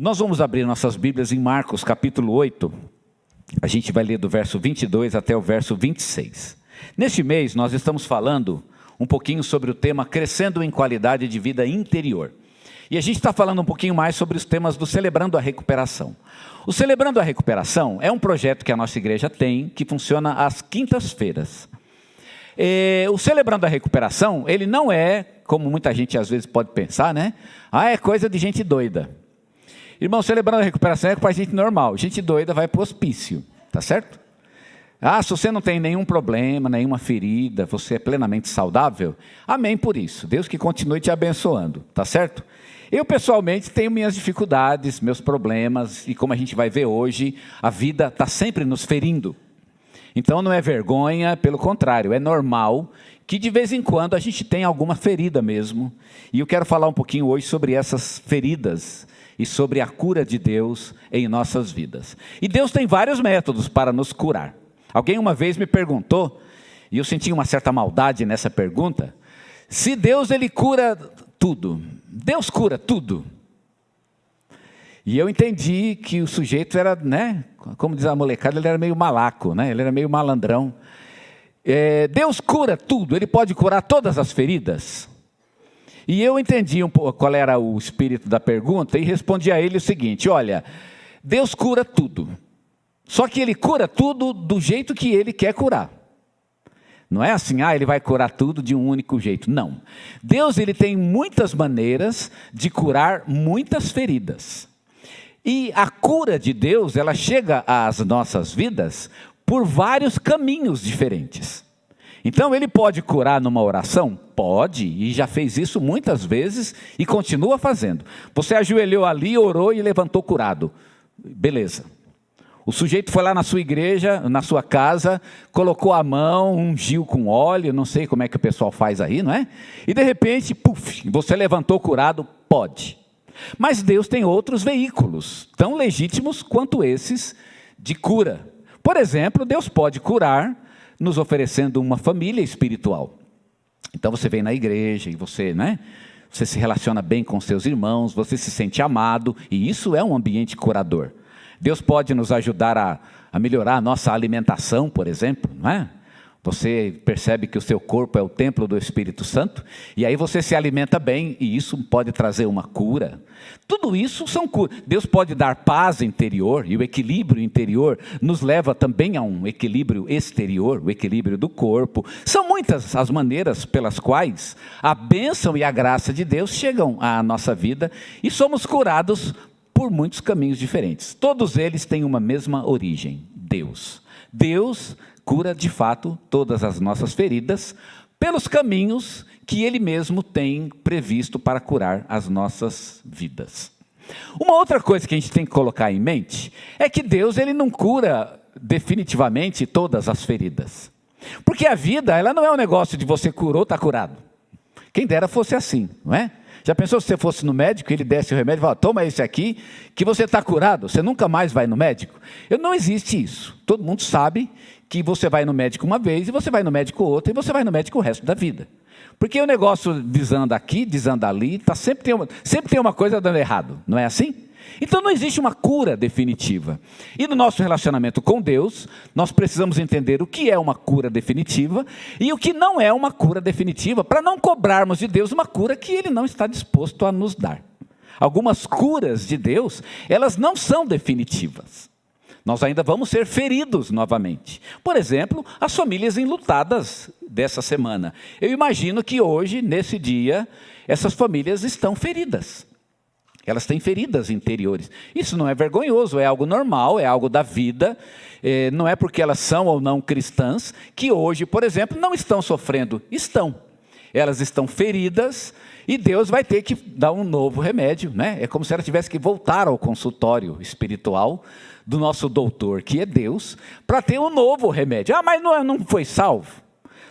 Nós vamos abrir nossas Bíblias em Marcos capítulo 8, a gente vai ler do verso 22 até o verso 26. Neste mês nós estamos falando um pouquinho sobre o tema Crescendo em Qualidade de Vida Interior. E a gente está falando um pouquinho mais sobre os temas do Celebrando a Recuperação. O Celebrando a Recuperação é um projeto que a nossa igreja tem, que funciona às quintas-feiras. O Celebrando a Recuperação, ele não é, como muita gente às vezes pode pensar, né? É coisa de gente doida. Irmão, Celebrando a Recuperação é para gente normal. Gente doida vai para o hospício, tá certo? Se você não tem nenhum problema, nenhuma ferida, você é plenamente saudável, amém por isso. Deus que continue te abençoando, tá certo? Eu pessoalmente tenho minhas dificuldades, meus problemas, e como a gente vai ver hoje, a vida está sempre nos ferindo. Então não é vergonha, pelo contrário, é normal que de vez em quando a gente tem alguma ferida mesmo. E eu quero falar um pouquinho hoje sobre essas feridas e sobre a cura de Deus em nossas vidas. E Deus tem vários métodos para nos curar. Alguém uma vez me perguntou, e eu senti uma certa maldade nessa pergunta, se Deus ele cura tudo. Deus cura tudo. E eu entendi que o sujeito era, né, como diz a molecada, ele era meio malaco, né? Ele era meio malandrão. Deus cura tudo, Ele pode curar todas as feridas. E eu entendi um pouco qual era o espírito da pergunta e respondi a ele o seguinte: olha, Deus cura tudo, só que Ele cura tudo do jeito que Ele quer curar. Não é assim, Ele vai curar tudo de um único jeito. Não. Deus ele tem muitas maneiras de curar muitas feridas. E a cura de Deus, ela chega às nossas vidas por vários caminhos diferentes. Então ele pode curar numa oração? Pode, e já fez isso muitas vezes e continua fazendo. Você ajoelhou ali, orou e levantou curado. Beleza. O sujeito foi lá na sua igreja, na sua casa, colocou a mão, ungiu com óleo, não sei como é que o pessoal faz aí, não é? E de repente, puf, você levantou curado? Pode. Mas Deus tem outros veículos, tão legítimos quanto esses, de cura. Por exemplo, Deus pode curar nos oferecendo uma família espiritual. Então você vem na igreja e você, né? Você se relaciona bem com seus irmãos, você se sente amado, e isso é um ambiente curador. Deus pode nos ajudar a melhorar a nossa alimentação, por exemplo, não é? Você percebe que o seu corpo é o templo do Espírito Santo, e aí você se alimenta bem, e isso pode trazer uma cura. Tudo isso são curas. Deus pode dar paz interior, e o equilíbrio interior nos leva também a um equilíbrio exterior, o equilíbrio do corpo. São muitas as maneiras pelas quais a bênção e a graça de Deus chegam à nossa vida, e somos curados por muitos caminhos diferentes. Todos eles têm uma mesma origem: Deus. Deus cura de fato todas as nossas feridas pelos caminhos que Ele mesmo tem previsto para curar as nossas vidas. Uma outra coisa que a gente tem que colocar em mente é que Deus ele não cura definitivamente todas as feridas. Porque a vida ela não é um negócio de você curou, está curado. Quem dera fosse assim, não é? Já pensou se você fosse no médico, ele desse o remédio e fala, toma esse aqui, que você está curado, você nunca mais vai no médico? Não existe isso. Todo mundo sabe que você vai no médico uma vez, e você vai no médico outra, e você vai no médico o resto da vida. Porque o negócio desanda aqui, desanda ali, sempre tem uma coisa dando errado, não é assim? Então não existe uma cura definitiva. E no nosso relacionamento com Deus, nós precisamos entender o que é uma cura definitiva e o que não é uma cura definitiva, para não cobrarmos de Deus uma cura que Ele não está disposto a nos dar. Algumas curas de Deus, elas não são definitivas. Nós ainda vamos ser feridos novamente. Por exemplo, as famílias enlutadas dessa semana. Eu imagino que hoje, nesse dia, essas famílias estão feridas. Elas têm feridas interiores. Isso não é vergonhoso, é algo normal, é algo da vida. Não é porque elas são ou não cristãs que hoje, por exemplo, não estão sofrendo. Estão. Elas estão feridas e Deus vai ter que dar um novo remédio, né? É como se ela tivesse que voltar ao consultório espiritual do nosso doutor, que é Deus, para ter um novo remédio. Mas não foi salvo?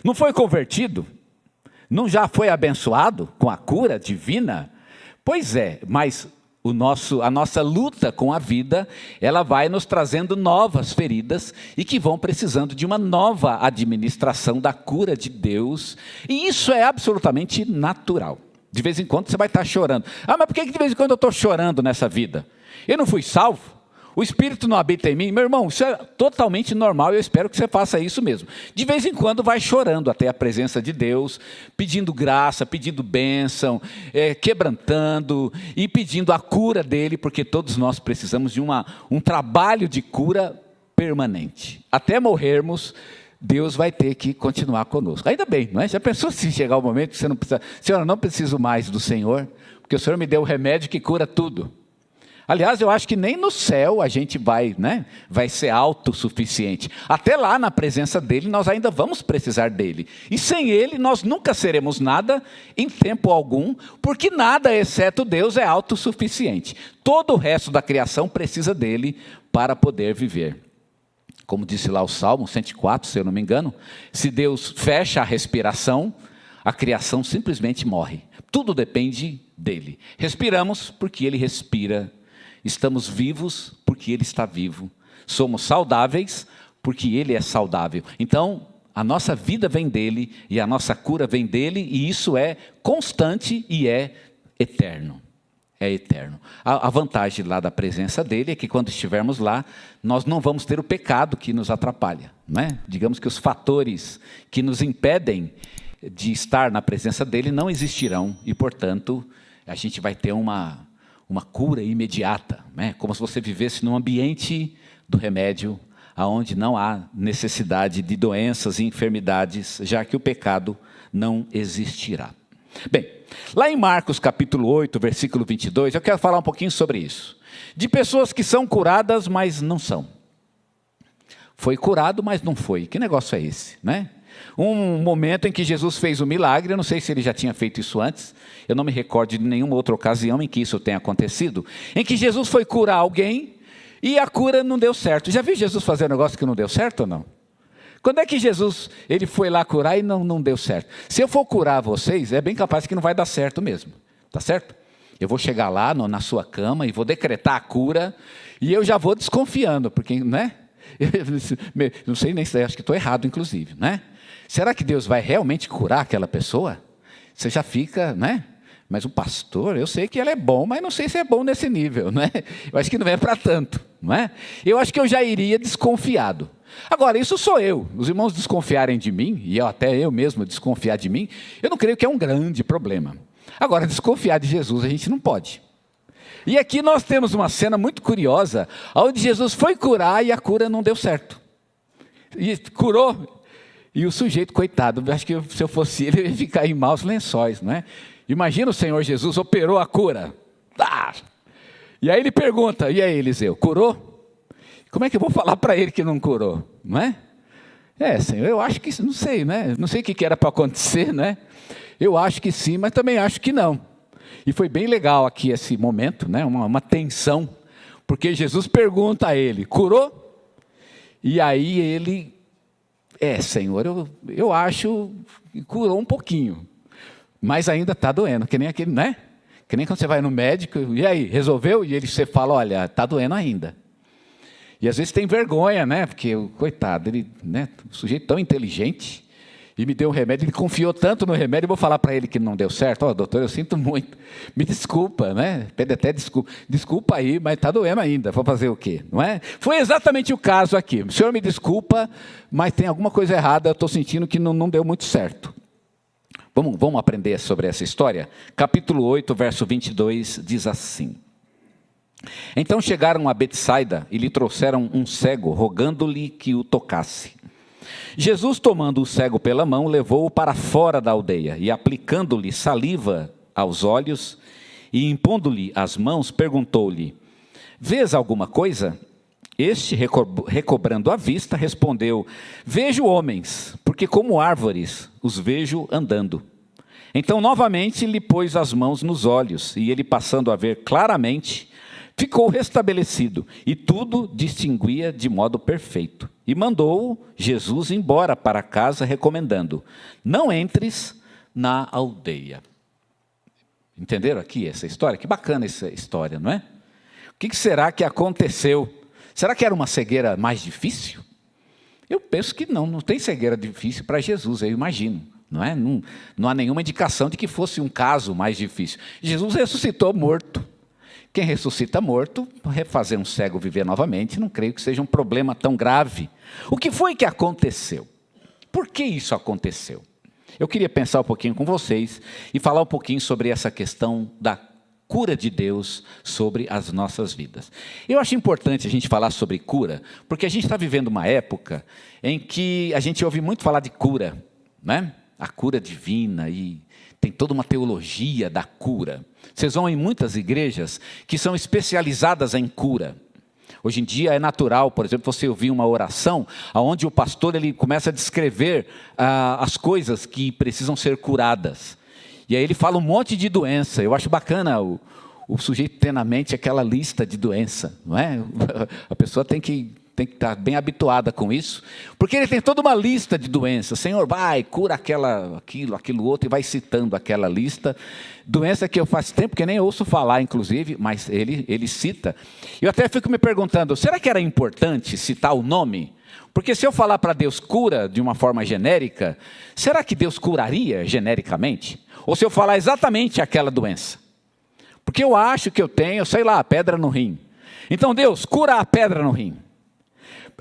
Não foi convertido? Não já foi abençoado com a cura divina? Pois é, mas a nossa luta com a vida, ela vai nos trazendo novas feridas e que vão precisando de uma nova administração da cura de Deus. E isso é absolutamente natural. De vez em quando você vai estar chorando. Mas por que de vez em quando eu estou chorando nessa vida? Eu não fui salvo? O Espírito não habita em mim? Meu irmão, isso é totalmente normal e eu espero que você faça isso mesmo. De vez em quando vai chorando até a presença de Deus, pedindo graça, pedindo bênção, quebrantando e pedindo a cura dele, porque todos nós precisamos de um trabalho de cura permanente. Até morrermos, Deus vai ter que continuar conosco. Ainda bem, não é? Já pensou se chegar o momento que você não precisa, Senhor, eu não preciso mais do Senhor, porque o Senhor me deu o remédio que cura tudo. Aliás, eu acho que nem no céu a gente vai ser autossuficiente. Até lá na presença dele, nós ainda vamos precisar dele. E sem ele, nós nunca seremos nada em tempo algum, porque nada, exceto Deus, é autossuficiente. Todo o resto da criação precisa dele para poder viver. Como disse lá o Salmo 104, se eu não me engano, se Deus fecha a respiração, a criação simplesmente morre. Tudo depende dele. Respiramos porque ele respira. Estamos vivos porque ele está vivo. Somos saudáveis porque ele é saudável. Então, a nossa vida vem dele e a nossa cura vem dele, e isso é constante e é eterno. É eterno. A vantagem lá da presença dele é que quando estivermos lá, nós não vamos ter o pecado que nos atrapalha, né? Digamos que os fatores que nos impedem de estar na presença dele não existirão, e portanto, a gente vai ter uma cura imediata, né? Como se você vivesse num ambiente do remédio, onde não há necessidade de doenças e enfermidades, já que o pecado não existirá. Bem, lá em Marcos capítulo 8, versículo 22, eu quero falar um pouquinho sobre isso. De pessoas que são curadas, mas não são. Foi curado, mas não foi. Que negócio é esse, né? Um momento em que Jesus fez o milagre, eu não sei se ele já tinha feito isso antes, eu não me recordo de nenhuma outra ocasião em que isso tenha acontecido, em que Jesus foi curar alguém e a cura não deu certo. Já viu Jesus fazer um negócio que não deu certo ou não? Quando é que Jesus ele foi lá curar e não deu certo? Se eu for curar vocês, é bem capaz que não vai dar certo mesmo, tá certo? Eu vou chegar lá na sua cama e vou decretar a cura, e eu já vou desconfiando, porque, né? Não sei nem se acho que estou errado, inclusive, né? Será que Deus vai realmente curar aquela pessoa? Você já fica, né? Mas o pastor, eu sei que ele é bom, mas não sei se é bom nesse nível, né? Eu acho que não é para tanto, não é? Eu acho que eu já iria desconfiado. Agora, isso sou eu. Os irmãos desconfiarem de mim, e até eu mesmo desconfiar de mim, eu não creio que é um grande problema. Agora, desconfiar de Jesus a gente não pode. E aqui nós temos uma cena muito curiosa, onde Jesus foi curar e a cura não deu certo. E curou, e o sujeito, coitado, acho que se eu fosse ele, eu ia ficar em maus lençóis, não é? Imagina o Senhor Jesus operou a cura. E aí ele pergunta, e aí Eliseu, curou? Como é que eu vou falar para ele que não curou, não é? Senhor, eu acho que, não sei, né? Não sei o que era para acontecer, né? Eu acho que sim, mas também acho que não. E foi bem legal aqui esse momento, né? Uma tensão, porque Jesus pergunta a ele, curou? E aí ele, Senhor, eu acho que curou um pouquinho, mas ainda está doendo, que nem aquele, né? Que nem quando você vai no médico, e aí, resolveu? E você fala, olha, está doendo ainda. E às vezes tem vergonha, né? Porque, coitado, ele, né? O sujeito tão inteligente, e me deu um remédio, ele confiou tanto no remédio, eu vou falar para ele que não deu certo. Doutor, eu sinto muito, me desculpa, né? Pede até desculpa aí, mas está doendo ainda, vou fazer o quê? Não é? Foi exatamente o caso aqui. O senhor me desculpa, mas tem alguma coisa errada, eu estou sentindo que não deu muito certo. Vamos aprender sobre essa história? Capítulo 8, verso 22, diz assim. Então chegaram a Betsaida e lhe trouxeram um cego, rogando-lhe que o tocasse. Jesus, tomando o cego pela mão, levou-o para fora da aldeia e, aplicando-lhe saliva aos olhos e impondo-lhe as mãos, perguntou-lhe, vês alguma coisa? Este, recobrando a vista, respondeu, vejo homens, porque como árvores os vejo andando. Então novamente lhe pôs as mãos nos olhos, e ele, passando a ver claramente, ficou restabelecido, e tudo distinguia de modo perfeito. E mandou Jesus embora para casa, recomendando, não entres na aldeia. Entenderam aqui essa história? Que bacana essa história, não é? O que será que aconteceu? Será que era uma cegueira mais difícil? Eu penso que não tem cegueira difícil para Jesus, eu imagino. Não é? Não há nenhuma indicação de que fosse um caso mais difícil. Jesus ressuscitou morto. Quem ressuscita morto, fazer um cego viver novamente, não creio que seja um problema tão grave. O que foi que aconteceu? Por que isso aconteceu? Eu queria pensar um pouquinho com vocês e falar um pouquinho sobre essa questão da cura de Deus sobre as nossas vidas. Eu acho importante a gente falar sobre cura, porque a gente está vivendo uma época em que a gente ouve muito falar de cura, né? A cura divina, e tem toda uma teologia da cura. Vocês vão em muitas igrejas que são especializadas em cura. Hoje em dia é natural, por exemplo, você ouvir uma oração onde o pastor ele começa a descrever as coisas que precisam ser curadas. E aí ele fala um monte de doença. Eu acho bacana o sujeito ter na mente aquela lista de doença, não é? A pessoa tem que estar bem habituada com isso, porque ele tem toda uma lista de doenças. Senhor, vai, cura aquilo outro, e vai citando aquela lista. Doença que eu faz tempo que nem ouço falar, inclusive, mas ele cita. Eu até fico me perguntando, será que era importante citar o nome? Porque se eu falar para Deus cura de uma forma genérica, será que Deus curaria genericamente? Ou se eu falar exatamente aquela doença? Porque eu acho que eu tenho, sei lá, pedra no rim. Então Deus, cura a pedra no rim.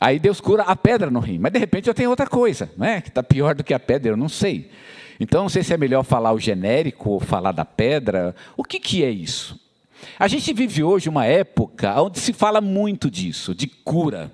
Aí Deus cura a pedra no rim, mas de repente eu tenho outra coisa, né, que está pior do que a pedra, eu não sei. Então não sei se é melhor falar o genérico ou falar da pedra. O que é isso? A gente vive hoje uma época onde se fala muito disso, de cura.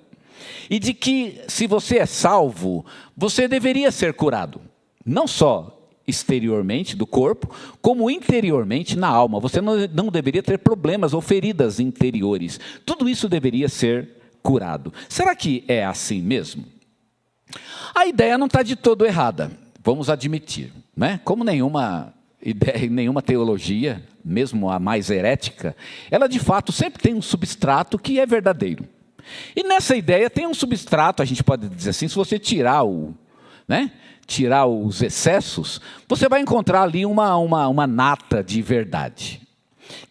E de que se você é salvo, você deveria ser curado. Não só exteriormente do corpo, como interiormente na alma. Você não deveria ter problemas ou feridas interiores. Tudo isso deveria ser curado. Será que é assim mesmo? A ideia não está de todo errada, vamos admitir, né? Como nenhuma ideia, nenhuma teologia, mesmo a mais herética, ela de fato sempre tem um substrato que é verdadeiro. E nessa ideia tem um substrato, a gente pode dizer assim, se você tirar tirar os excessos, você vai encontrar ali uma nata de verdade.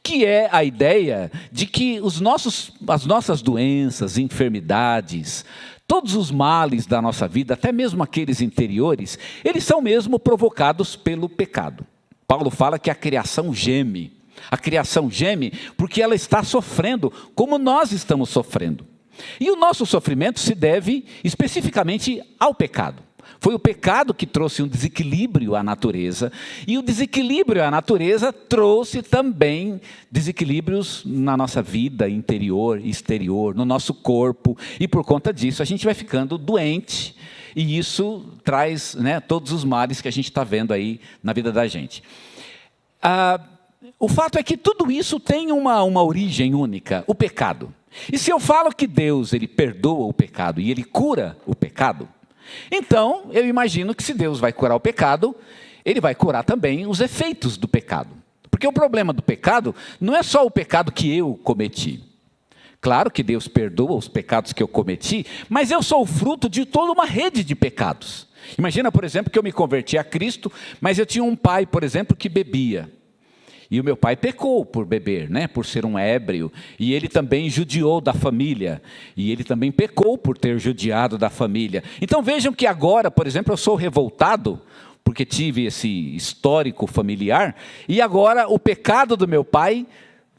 Que é a ideia de que as nossas doenças, enfermidades, todos os males da nossa vida, até mesmo aqueles interiores, eles são mesmo provocados pelo pecado. Paulo fala que a criação geme. A criação geme porque ela está sofrendo como nós estamos sofrendo. E o nosso sofrimento se deve especificamente ao pecado. Foi o pecado que trouxe um desequilíbrio à natureza, e o desequilíbrio à natureza trouxe também desequilíbrios na nossa vida interior e exterior, no nosso corpo, e por conta disso a gente vai ficando doente, e isso traz, todos os males que a gente está vendo aí na vida da gente. O fato é que tudo isso tem uma origem única, o pecado. E se eu falo que Deus ele perdoa o pecado e ele cura o pecado, então eu imagino que se Deus vai curar o pecado, ele vai curar também os efeitos do pecado. Porque o problema do pecado não é só o pecado que eu cometi. Claro que Deus perdoa os pecados que eu cometi, mas eu sou o fruto de toda uma rede de pecados. Imagina, por exemplo, que eu me converti a Cristo, mas eu tinha um pai, por exemplo, que bebia. E o meu pai pecou por beber, por ser um ébrio. E ele também judiou da família. E ele também pecou por ter judiado da família. Então vejam que agora, por exemplo, eu sou revoltado, porque tive esse histórico familiar. E agora o pecado do meu pai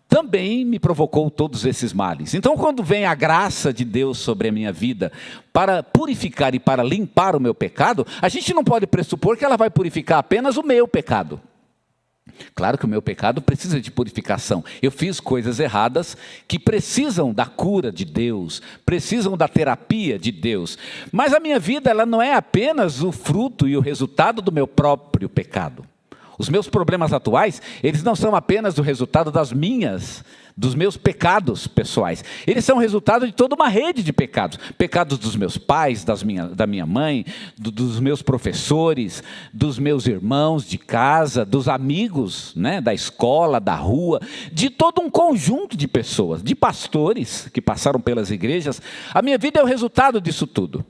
também me provocou todos esses males. Então quando vem a graça de Deus sobre a minha vida, para purificar e para limpar o meu pecado, a gente não pode pressupor que ela vai purificar apenas o meu pecado. Claro que o meu pecado precisa de purificação. Eu fiz coisas erradas que precisam da cura de Deus, precisam da terapia de Deus. Mas a minha vida ela não é apenas o fruto e o resultado do meu próprio pecado. Os meus problemas atuais, eles não são apenas o resultado dos meus pecados pessoais. Eles são resultado de toda uma rede de pecados. Pecados dos meus pais, da minha mãe, dos meus professores, dos meus irmãos de casa, dos amigos, da escola, da rua, de todo um conjunto de pessoas, de pastores que passaram pelas igrejas. A minha vida é o resultado disso tudo.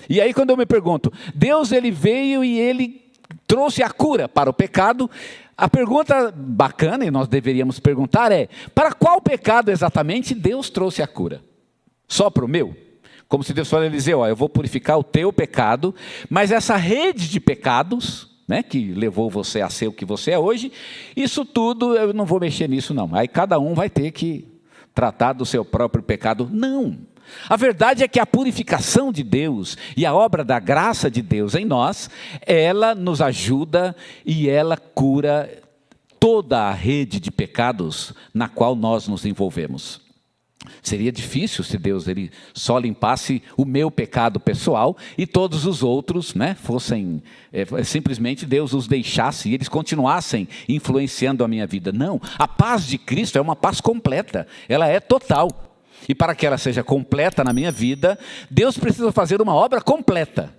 E aí quando eu me pergunto, Deus ele veio e ele trouxe a cura para o pecado. A pergunta bacana, e nós deveríamos perguntar é, para qual pecado exatamente Deus trouxe a cura? Só para o meu? Como se Deus fosse dizer, eu vou purificar o teu pecado, mas essa rede de pecados, né, que levou você a ser o que você é hoje, isso tudo eu não vou mexer nisso não. Aí cada um vai ter que tratar do seu próprio pecado. Não. A verdade é que a purificação de Deus e a obra da graça de Deus em nós, ela nos ajuda e ela cura toda a rede de pecados na qual nós nos envolvemos. Seria difícil se Deus ele só limpasse o meu pecado pessoal e todos os outros, né, fossem, simplesmente Deus os deixasse e eles continuassem influenciando a minha vida. Não, a paz de Cristo é uma paz completa, ela é total. E para que ela seja completa na minha vida, Deus precisa fazer uma obra completa.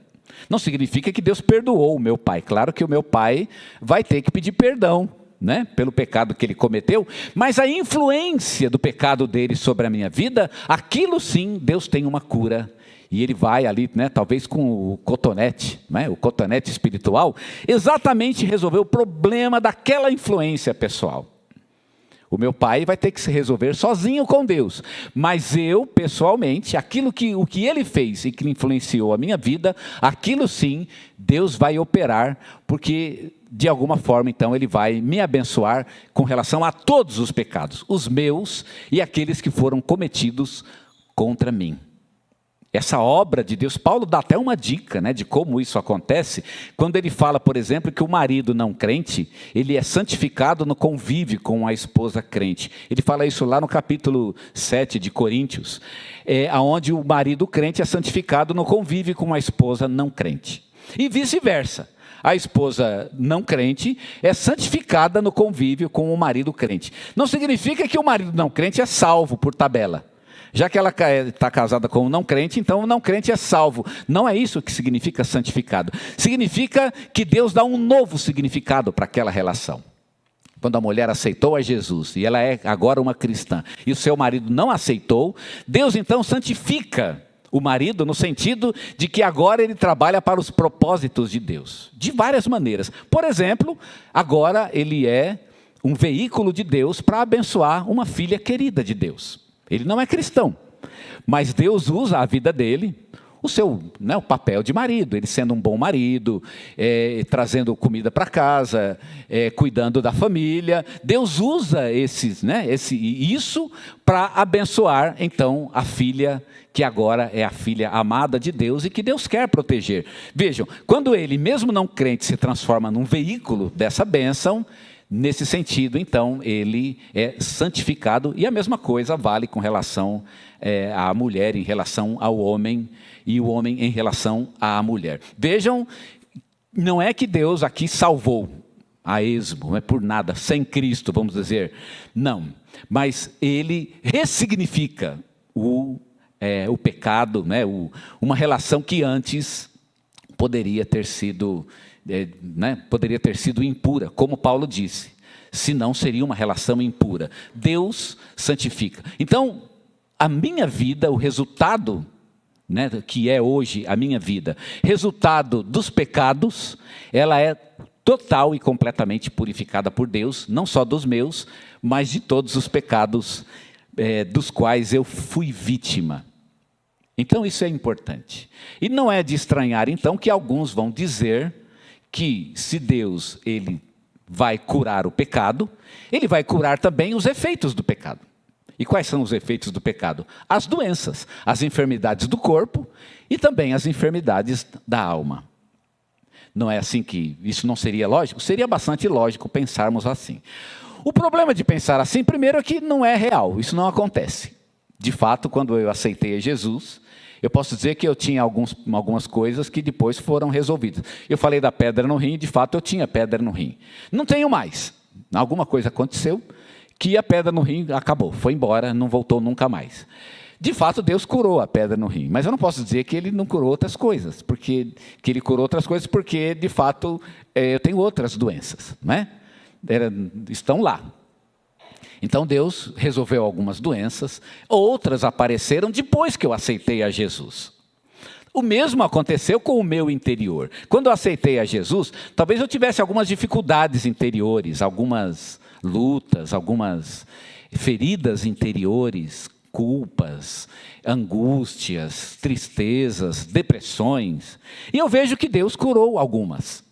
Não significa que Deus perdoou o meu pai. Claro que o meu pai vai ter que pedir perdão, né, pelo pecado que ele cometeu, mas a influência do pecado dele sobre a minha vida, aquilo sim, Deus tem uma cura. E ele vai ali, né, talvez com o cotonete, né, o cotonete espiritual, exatamente resolver o problema daquela influência pessoal. O meu pai vai ter que se resolver sozinho com Deus, mas eu, pessoalmente, o que ele fez e que influenciou a minha vida, aquilo sim, Deus vai operar, porque de alguma forma, então, ele vai me abençoar com relação a todos os pecados, os meus e aqueles que foram cometidos contra mim. Essa obra de Deus, Paulo dá até uma dica, né, de como isso acontece, quando ele fala, por exemplo, que o marido não crente, ele é santificado no convívio com a esposa crente. Ele fala isso lá no capítulo 7 de Coríntios, onde o marido crente é santificado no convívio com a esposa não crente. E vice-versa. A esposa não crente é santificada no convívio com o marido crente. Não significa que o marido não crente é salvo por tabela. Já que ela está casada com um não crente, então o não crente é salvo. Não é isso que significa santificado. Significa que Deus dá um novo significado para aquela relação. Quando a mulher aceitou a Jesus, e ela é agora uma cristã, e o seu marido não aceitou, Deus então santifica o marido no sentido de que agora ele trabalha para os propósitos de Deus. De várias maneiras. Por exemplo, agora ele é um veículo de Deus para abençoar uma filha querida de Deus. Ele não é cristão, mas Deus usa a vida dele, o papel de marido, ele sendo um bom marido, trazendo comida para casa, cuidando da família. Deus usa isso para abençoar, então, a filha que agora é a filha amada de Deus e que Deus quer proteger. Vejam, quando ele, mesmo não crente, se transforma num veículo dessa bênção, nesse sentido, então, ele é santificado, e a mesma coisa vale com relação à mulher em relação ao homem, e o homem em relação à mulher. Vejam, não é que Deus aqui salvou a esmo, não é por nada, sem Cristo, vamos dizer, não, mas ele ressignifica o pecado, né, uma relação que antes poderia ter sido impura, como Paulo disse, senão seria uma relação impura. Deus santifica. Então, a minha vida, o resultado, né, que é hoje a minha vida, resultado dos pecados, ela é total e completamente purificada por Deus, não só dos meus, mas de todos os pecados dos quais eu fui vítima. Então isso é importante. E não é de estranhar então que alguns vão dizer que se Deus ele vai curar o pecado, ele vai curar também os efeitos do pecado. E quais são os efeitos do pecado? As doenças, as enfermidades do corpo e também as enfermidades da alma. Não é assim que isso não seria lógico? Seria bastante lógico pensarmos assim. O problema de pensar assim, primeiro, é que não é real, isso não acontece. De fato, quando eu aceitei a Jesus, eu posso dizer que eu tinha algumas coisas que depois foram resolvidas. Eu falei da pedra no rim, e de fato eu tinha pedra no rim. Não tenho mais. Alguma coisa aconteceu que a pedra no rim acabou, foi embora, não voltou nunca mais. De fato, Deus curou a pedra no rim, mas eu não posso dizer que Ele não curou outras coisas, porque de fato eu tenho outras doenças, não é? Estão lá. Então Deus resolveu algumas doenças, outras apareceram depois que eu aceitei a Jesus. O mesmo aconteceu com o meu interior. Quando eu aceitei a Jesus, talvez eu tivesse algumas dificuldades interiores, algumas lutas, algumas feridas interiores, culpas, angústias, tristezas, depressões. E eu vejo que Deus curou algumas.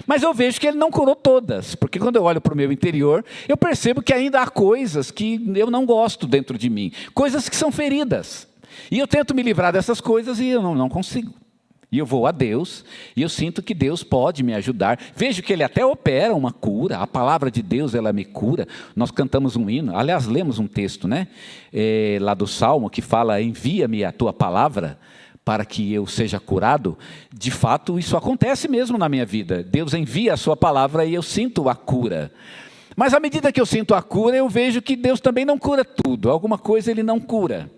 Mas eu vejo que ele não curou todas, porque quando eu olho para o meu interior, eu percebo que ainda há coisas que eu não gosto dentro de mim, coisas que são feridas. E eu tento me livrar dessas coisas e eu não consigo. E eu vou a Deus, e eu sinto que Deus pode me ajudar. Vejo que Ele até opera uma cura, a palavra de Deus, ela me cura. Nós cantamos um hino, aliás, lemos um texto, né? Lá do Salmo, que fala, envia-me a tua palavra, para que eu seja curado. De fato, isso acontece mesmo na minha vida. Deus envia a sua palavra e eu sinto a cura. Mas à medida que eu sinto a cura, eu vejo que Deus também não cura tudo. Alguma coisa Ele não cura.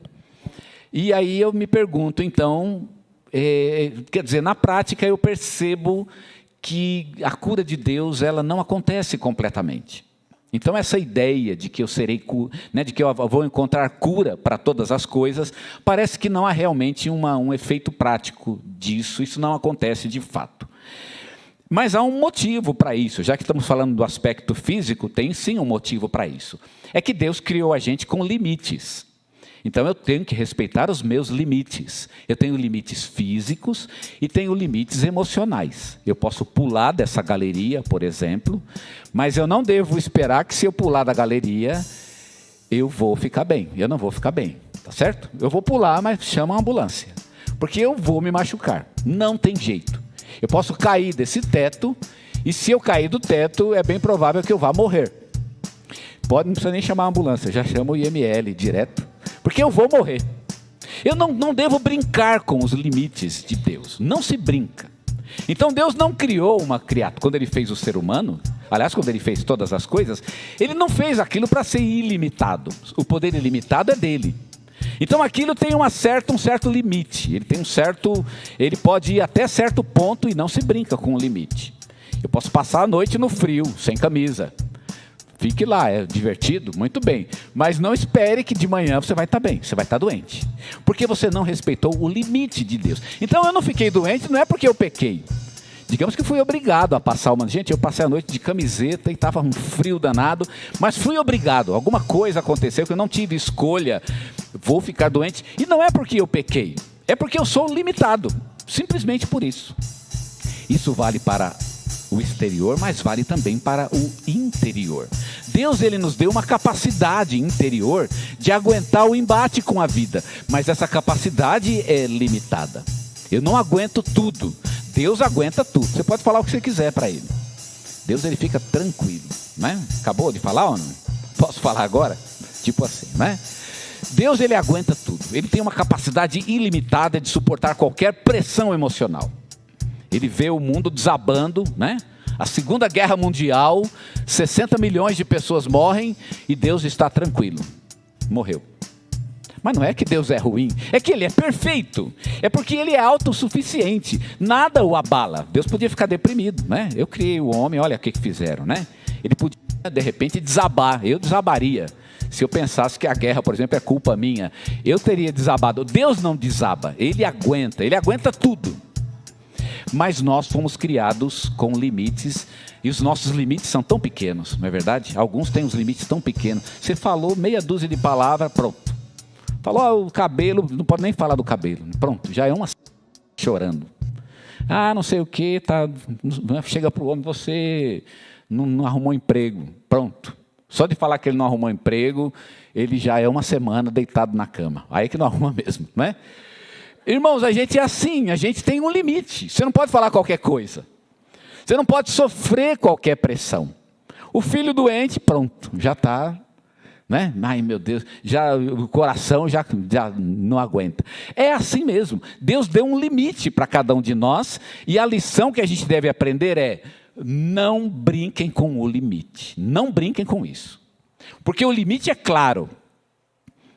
E aí eu me pergunto, então, quer dizer, na prática eu percebo que a cura de Deus, ela não acontece completamente. Então essa ideia de que eu serei, de que eu vou encontrar cura para todas as coisas, parece que não há realmente um efeito prático disso, isso não acontece de fato. Mas há um motivo para isso, já que estamos falando do aspecto físico, tem sim um motivo para isso. É que Deus criou a gente com limites. Então eu tenho que respeitar os meus limites. Eu tenho limites físicos e tenho limites emocionais. Eu posso pular dessa galeria, por exemplo, mas eu não devo esperar que se eu pular da galeria, eu vou ficar bem. Eu não vou ficar bem, tá certo? Eu vou pular, mas chama a ambulância, porque eu vou me machucar. Não tem jeito. Eu posso cair desse teto, e se eu cair do teto, é bem provável que eu vá morrer. Não precisa nem chamar a ambulância, já chama o IML direto. Porque eu vou morrer. Eu não devo brincar com os limites de Deus. Não se brinca. Então Deus não criou uma criatura. Quando Ele fez o ser humano, aliás, quando Ele fez todas as coisas, Ele não fez aquilo para ser ilimitado. O poder ilimitado é dele. Então aquilo tem um certo limite. Ele pode ir até certo ponto e não se brinca com o limite. Eu posso passar a noite no frio, sem camisa. Fique lá, é divertido, muito bem. Mas não espere que de manhã você vai estar bem, você vai estar doente. Porque você não respeitou o limite de Deus. Então eu não fiquei doente, não é porque eu pequei. Digamos que fui obrigado a passar uma... Gente, eu passei a noite de camiseta e estava um frio danado, mas fui obrigado. Alguma coisa aconteceu que eu não tive escolha. Vou ficar doente. E não é porque eu pequei, é porque eu sou limitado. Simplesmente por isso. Isso vale para o exterior, mas vale também para o interior. Deus, Ele nos deu uma capacidade interior de aguentar o embate com a vida, mas essa capacidade é limitada. Eu não aguento tudo. Deus aguenta tudo. Você pode falar o que você quiser para Ele. Deus, Ele fica tranquilo, né? Acabou de falar ou não? Posso falar agora? Tipo assim, né? Deus, Ele aguenta tudo. Ele tem uma capacidade ilimitada de suportar qualquer pressão emocional. Ele vê o mundo desabando, né? A Segunda Guerra Mundial, 60 milhões de pessoas morrem e Deus está tranquilo. Morreu. Mas não é que Deus é ruim, é que Ele é perfeito. É porque Ele é autossuficiente. Nada o abala. Deus podia ficar deprimido, né? Eu criei o homem, olha o que fizeram, né? Ele podia, de repente, desabar. Eu desabaria. Se eu pensasse que a guerra, por exemplo, é culpa minha, eu teria desabado. Deus não desaba, Ele aguenta tudo. Mas nós fomos criados com limites, e os nossos limites são tão pequenos, não é verdade? Alguns têm os limites tão pequenos. Você falou meia dúzia de palavras, pronto. Falou o cabelo, não pode nem falar do cabelo. Pronto, já é uma chorando. Ah, não sei o que, tá, chega para o homem, você não arrumou emprego. Pronto. Só de falar que ele não arrumou emprego, ele já é uma semana deitado na cama. Aí que não arruma mesmo, não é? Irmãos, a gente é assim, a gente tem um limite. Você não pode falar qualquer coisa. Você não pode sofrer qualquer pressão. O filho doente, pronto, já está, né? Ai, meu Deus, o coração já não aguenta. É assim mesmo. Deus deu um limite para cada um de nós, e a lição que a gente deve aprender é: não brinquem com o limite. Não brinquem com isso. Porque o limite é claro.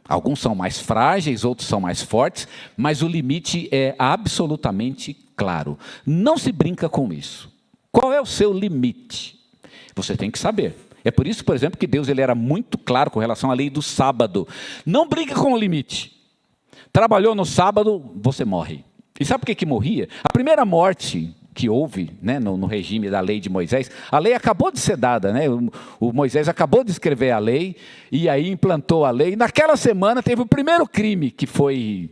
Alguns são mais frágeis, outros são mais fortes, mas o limite é absolutamente claro. Não se brinca com isso. Qual é o seu limite? Você tem que saber. É por isso, por exemplo, que Deus ele era muito claro com relação à lei do sábado. Não brinque com o limite. Trabalhou no sábado, você morre. E sabe por que morria? A primeira morte que houve, né, no regime da lei de Moisés. A lei acabou de ser dada, né? O Moisés acabou de escrever a lei, e aí implantou a lei. Naquela semana teve o primeiro crime que foi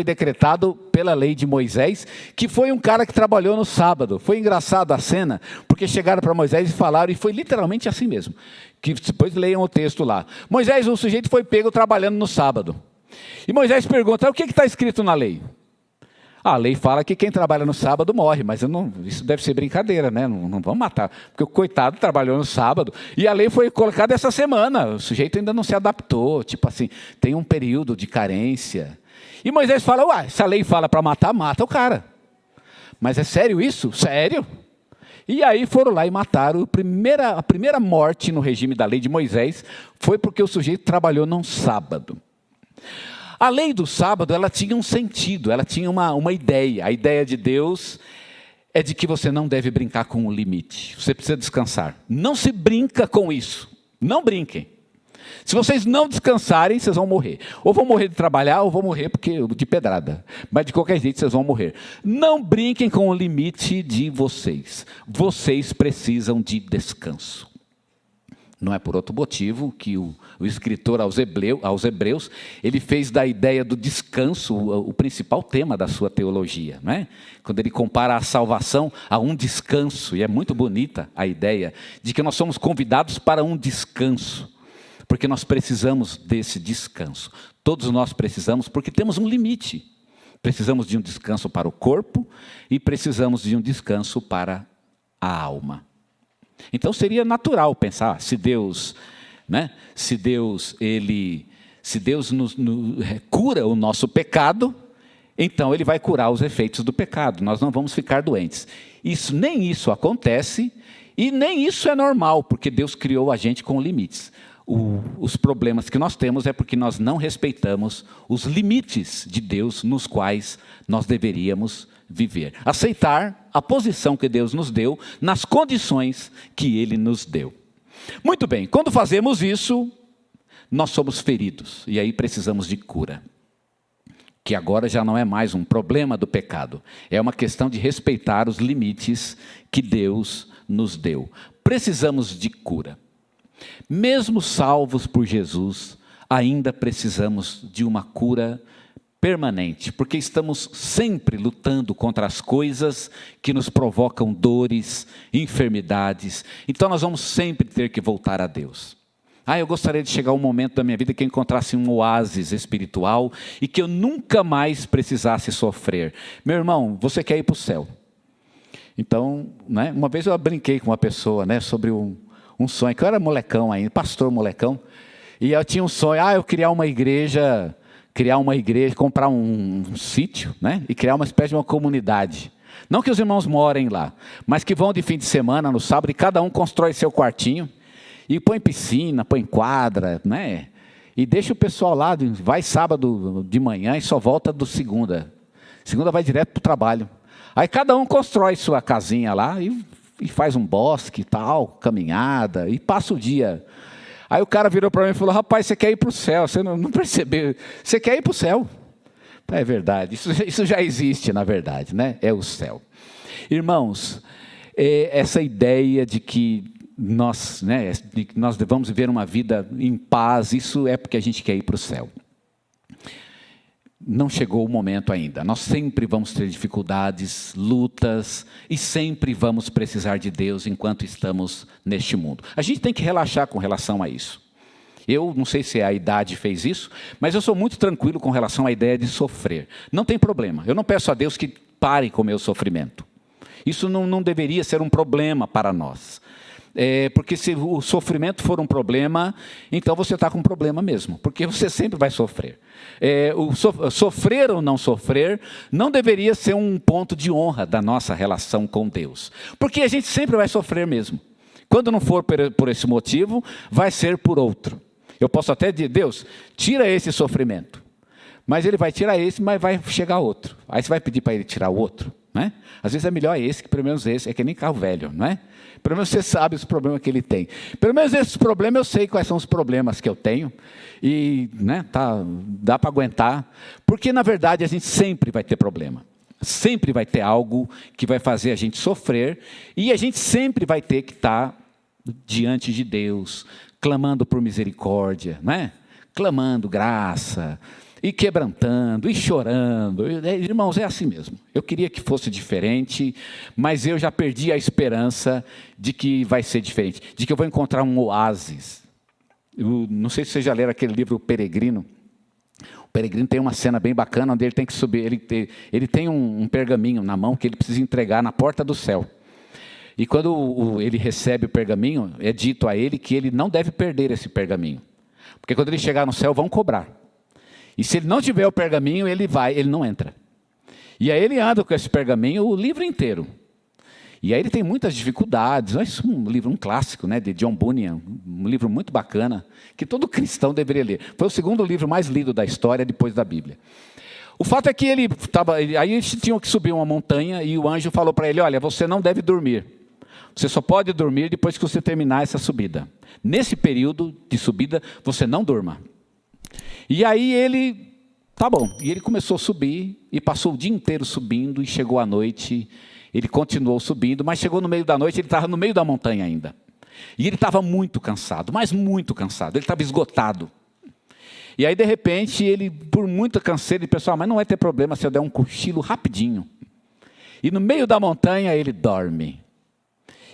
decretado pela lei de Moisés, que foi um cara que trabalhou no sábado. Foi engraçado a cena, porque chegaram para Moisés e falaram, e foi literalmente assim mesmo, que depois leiam o texto lá. Moisés, o sujeito foi pego trabalhando no sábado. E Moisés pergunta, o que está escrito na lei? A lei fala que quem trabalha no sábado morre, mas isso deve ser brincadeira, né? Não vamos matar, porque o coitado trabalhou no sábado, e a lei foi colocada essa semana, o sujeito ainda não se adaptou, tipo assim, tem um período de carência. E Moisés fala, se a lei fala para matar, mata o cara. Mas é sério isso? Sério? E aí foram lá e mataram. A primeira morte no regime da lei de Moisés foi porque o sujeito trabalhou num sábado. A lei do sábado, ela tinha um sentido, ela tinha uma ideia. A ideia de Deus é de que você não deve brincar com o limite. Você precisa descansar. Não se brinca com isso. Não brinquem. Se vocês não descansarem, vocês vão morrer. Ou vão morrer de trabalhar, ou vão morrer de pedrada. Mas de qualquer jeito, vocês vão morrer. Não brinquem com o limite de vocês. Vocês precisam de descanso. Não é por outro motivo que o escritor aos Hebreus, ele fez da ideia do descanso o principal tema da sua teologia, não é? Quando ele compara a salvação a um descanso, e é muito bonita a ideia de que nós somos convidados para um descanso, porque nós precisamos desse descanso. Todos nós precisamos, porque temos um limite. Precisamos de um descanso para o corpo e precisamos de um descanso para a alma. Então seria natural pensar, se Deus nos cura o nosso pecado, então Ele vai curar os efeitos do pecado, nós não vamos ficar doentes. Nem isso acontece, e nem isso é normal, porque Deus criou a gente com limites. Os problemas que nós temos é porque nós não respeitamos os limites de Deus nos quais nós deveríamos viver. Aceitar a posição que Deus nos deu nas condições que Ele nos deu. Muito bem, quando fazemos isso, nós somos feridos e aí precisamos de cura. Que agora já não é mais um problema do pecado, é uma questão de respeitar os limites que Deus nos deu. Precisamos de cura. Mesmo salvos por Jesus, ainda precisamos de uma cura permanente, porque estamos sempre lutando contra as coisas que nos provocam dores, enfermidades. Então nós vamos sempre ter que voltar a Deus. Eu gostaria de chegar um momento da minha vida que eu encontrasse um oásis espiritual e que eu nunca mais precisasse sofrer. Meu irmão, você quer ir para o céu? Então, uma vez eu brinquei com uma pessoa, sobre um sonho, que eu era molecão ainda, pastor molecão, e eu tinha um sonho, eu queria uma igreja, comprar um sítio, e criar uma espécie de uma comunidade. Não que os irmãos morem lá, mas que vão de fim de semana, no sábado, e cada um constrói seu quartinho, e põe piscina, põe quadra, e deixa o pessoal lá, vai sábado de manhã e só volta do segunda. Segunda vai direto para o trabalho. Aí cada um constrói sua casinha lá e faz um bosque e tal, caminhada, e passa o dia. Aí o cara virou para mim e falou, rapaz, você quer ir para o céu, você não percebeu, você quer ir para o céu. É verdade, isso já existe na verdade, é o céu. Irmãos, essa ideia de que nós devemos viver uma vida em paz, isso é porque a gente quer ir para o céu. Não chegou o momento ainda, nós sempre vamos ter dificuldades, lutas, e sempre vamos precisar de Deus enquanto estamos neste mundo. A gente tem que relaxar com relação a isso. Eu não sei se a idade fez isso, mas eu sou muito tranquilo com relação à ideia de sofrer. Não tem problema, eu não peço a Deus que pare com o meu sofrimento. Isso não deveria ser um problema para nós. Porque se o sofrimento for um problema, então você está com um problema mesmo, porque você sempre vai sofrer. Sofrer ou não sofrer não deveria ser um ponto de honra da nossa relação com Deus, porque a gente sempre vai sofrer mesmo. Quando não for por esse motivo, vai ser por outro. Eu posso até dizer, Deus, tira esse sofrimento, mas Ele vai tirar esse, mas vai chegar outro. Aí você vai pedir para Ele tirar o outro, Às vezes é melhor esse, que pelo menos esse, é que nem carro velho, Pelo menos você sabe os problemas que ele tem. Pelo menos esses problemas eu sei quais são os problemas que eu tenho. E dá para aguentar. Porque na verdade a gente sempre vai ter problema. Sempre vai ter algo que vai fazer a gente sofrer, e a gente sempre vai ter que estar diante de Deus, clamando por misericórdia, né? Clamando graça, e quebrantando, e chorando. Irmãos, é assim mesmo. Eu queria que fosse diferente, mas eu já perdi a esperança de que vai ser diferente, de que eu vou encontrar um oásis. Eu não sei se vocês já leram aquele livro O Peregrino. O Peregrino tem uma cena bem bacana, onde ele tem que subir, ele tem um pergaminho na mão que ele precisa entregar na porta do céu. E quando ele recebe o pergaminho, é dito a ele que ele não deve perder esse pergaminho. Porque quando ele chegar no céu, vão cobrar. E se ele não tiver o pergaminho, ele não entra. E aí ele anda com esse pergaminho o livro inteiro. E aí ele tem muitas dificuldades. Mas um livro, um clássico, né, de John Bunyan, um livro muito bacana, que todo cristão deveria ler. Foi o segundo livro mais lido da história, depois da Bíblia. O fato é que aí eles tinham que subir uma montanha, e o anjo falou para ele: olha, você não deve dormir. Você só pode dormir depois que você terminar essa subida. Nesse período de subida, você não durma. E aí ele, tá bom. E ele começou a subir, e passou o dia inteiro subindo, e chegou à noite, ele continuou subindo, mas chegou no meio da noite, ele estava no meio da montanha ainda. E ele estava muito cansado, mas muito cansado, ele estava esgotado. E aí, de repente, ele, por muita canseira, ele pensou: mas não vai ter problema se eu der um cochilo rapidinho. E no meio da montanha, ele dorme.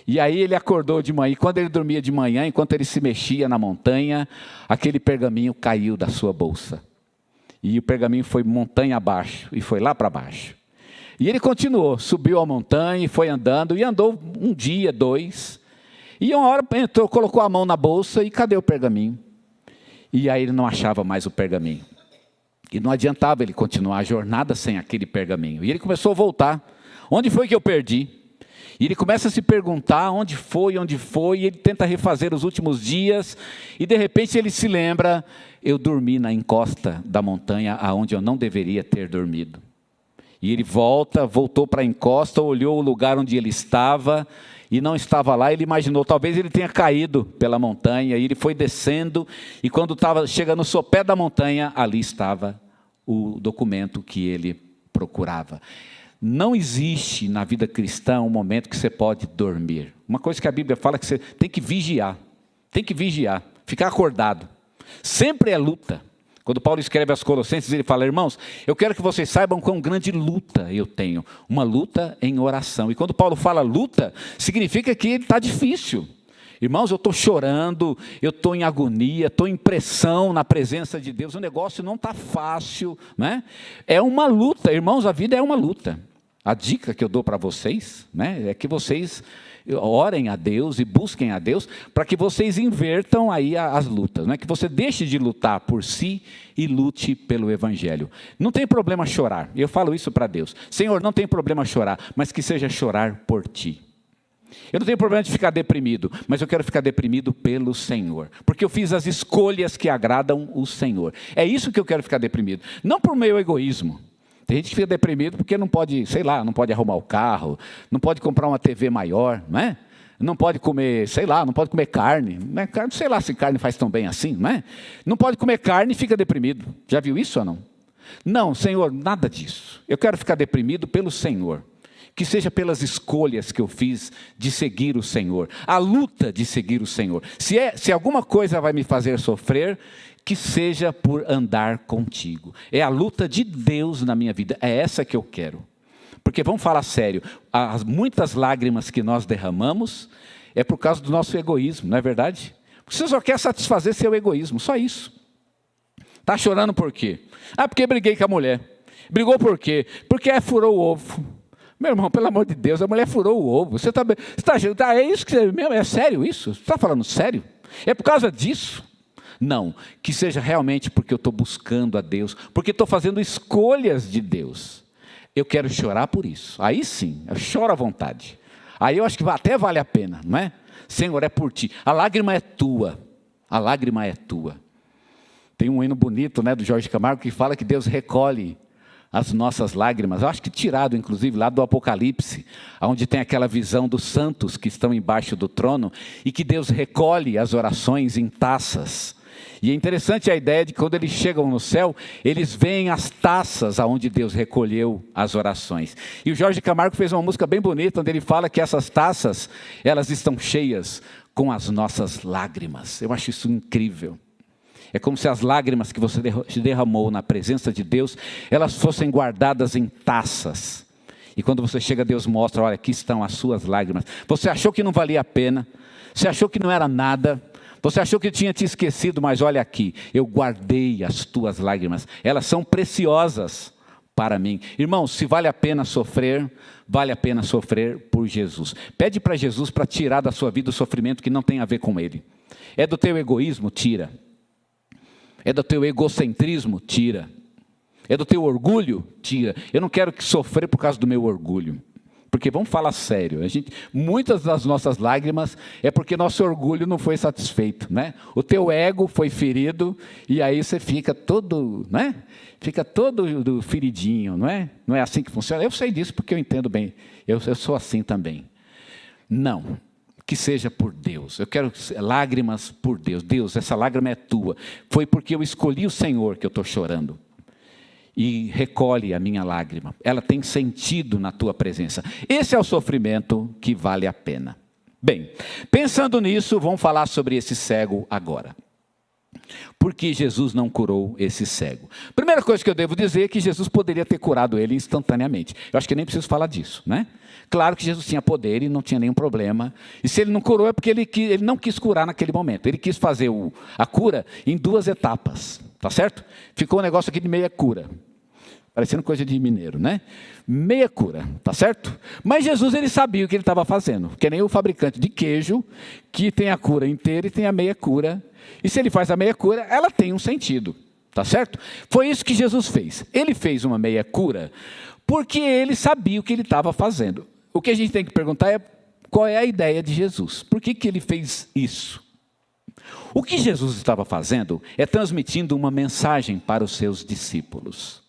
E aí ele acordou de manhã, e quando ele dormia de manhã, enquanto ele se mexia na montanha, aquele pergaminho caiu da sua bolsa. E o pergaminho foi montanha abaixo, e foi lá para baixo. E ele continuou, subiu a montanha, e foi andando, e andou um dia, 2. E uma hora entrou, colocou a mão na bolsa, e cadê o pergaminho? E aí ele não achava mais o pergaminho. E não adiantava ele continuar a jornada sem aquele pergaminho. E ele começou a voltar. Onde foi que eu perdi? E ele começa a se perguntar onde foi, e ele tenta refazer os últimos dias, e de repente ele se lembra: eu dormi na encosta da montanha, aonde eu não deveria ter dormido. E ele voltou para a encosta, olhou o lugar onde ele estava, e não estava lá. Ele imaginou, talvez ele tenha caído pela montanha, e ele foi descendo, e quando chega no sopé da montanha, ali estava o documento que ele procurava. Não existe na vida cristã um momento que você pode dormir. Uma coisa que a Bíblia fala é que você tem que vigiar, ficar acordado. Sempre é luta. Quando Paulo escreve aos Colossenses, ele fala: irmãos, eu quero que vocês saibam quão grande luta eu tenho. Uma luta em oração. E quando Paulo fala luta, significa que ele está difícil. Irmãos, eu estou chorando, eu estou em agonia, estou em pressão na presença de Deus. O negócio não está fácil, né? É uma luta, irmãos, a vida é uma luta. A dica que eu dou para vocês, né, é que vocês orem a Deus e busquem a Deus, para que vocês invertam aí as lutas, né? Que você deixe de lutar por si e lute pelo Evangelho. Não tem problema chorar, eu falo isso para Deus: Senhor, não tem problema chorar, mas que seja chorar por Ti. Eu não tenho problema de ficar deprimido, mas eu quero ficar deprimido pelo Senhor, porque eu fiz as escolhas que agradam o Senhor. É isso que eu quero ficar deprimido, não por meu egoísmo. Tem gente que fica deprimido porque não pode, não pode arrumar o carro, não pode comprar uma TV maior, não é? Não pode comer, não pode comer carne, né? Sei lá se carne faz tão bem assim, não é? Não pode comer carne e fica deprimido. Já viu isso ou não? Não, Senhor, nada disso. Eu quero ficar deprimido pelo Senhor. Que seja pelas escolhas que eu fiz de seguir o Senhor, a luta de seguir o Senhor. Se alguma coisa vai me fazer sofrer, que seja por andar contigo. É a luta de Deus na minha vida, é essa que eu quero. Porque vamos falar sério, as muitas lágrimas que nós derramamos é por causa do nosso egoísmo, não é verdade? Você só quer satisfazer seu egoísmo, só isso. Está chorando por quê? Porque briguei com a mulher. Brigou por quê? Porque furou o ovo. Meu irmão, pelo amor de Deus, a mulher furou o ovo. É isso que você... É sério isso? Você está falando sério? É por causa disso? Não, que seja realmente porque eu estou buscando a Deus, porque estou fazendo escolhas de Deus. Eu quero chorar por isso. Aí sim, eu choro à vontade. Aí eu acho que até vale a pena, não é? Senhor, é por Ti. A lágrima é tua. A lágrima é tua. Tem um hino bonito, né, do Jorge Camargo, que fala que Deus recolhe as nossas lágrimas. Eu acho que tirado, inclusive, lá do Apocalipse, onde tem aquela visão dos santos que estão embaixo do trono, e que Deus recolhe as orações em taças. E é interessante a ideia de que quando eles chegam no céu, eles veem as taças aonde Deus recolheu as orações. E o Jorge Camargo fez uma música bem bonita, onde ele fala que essas taças, elas estão cheias com as nossas lágrimas. Eu acho isso incrível. É como se as lágrimas que você derramou na presença de Deus, elas fossem guardadas em taças. E quando você chega, Deus mostra, olha, aqui estão as suas lágrimas. Você achou que não valia a pena, você achou que não era nada, você achou que tinha te esquecido, mas olha aqui, eu guardei as tuas lágrimas, elas são preciosas para mim. Irmãos, se vale a pena sofrer por Jesus. Pede para Jesus para tirar da sua vida o sofrimento que não tem a ver com Ele. É do teu egoísmo? Tira. É do teu egocentrismo? Tira. É do teu orgulho? Tira. Eu não quero que sofrer por causa do meu orgulho. Porque vamos falar sério, muitas das nossas lágrimas é porque nosso orgulho não foi satisfeito, né? O teu ego foi ferido e aí você fica todo, né? Fica todo feridinho, não é? Não é assim que funciona? Eu sei disso porque eu entendo bem, eu sou assim também. Não, que seja por Deus, eu quero lágrimas por Deus. Deus, essa lágrima é tua, foi porque eu escolhi o Senhor que eu estou chorando. E recolhe a minha lágrima, ela tem sentido na tua presença. Esse é o sofrimento que vale a pena. Bem, pensando nisso, vamos falar sobre esse cego agora. Por que Jesus não curou esse cego? Primeira coisa que eu devo dizer é que Jesus poderia ter curado ele instantaneamente. Eu acho que nem preciso falar disso, né? Claro que Jesus tinha poder e não tinha nenhum problema. E se ele não curou é porque ele não quis curar naquele momento. Ele quis fazer a cura em 2 etapas, tá certo? Ficou um negócio aqui de meia cura. Parecendo coisa de mineiro, né? Meia cura, tá certo? Mas Jesus, ele sabia o que ele estava fazendo. Que nem o fabricante de queijo, que tem a cura inteira e tem a meia cura. E se ele faz a meia cura, ela tem um sentido, tá certo? Foi isso que Jesus fez. Ele fez uma meia cura porque ele sabia o que ele estava fazendo. O que a gente tem que perguntar é qual é a ideia de Jesus. Por que ele fez isso? O que Jesus estava fazendo é transmitindo uma mensagem para os seus discípulos.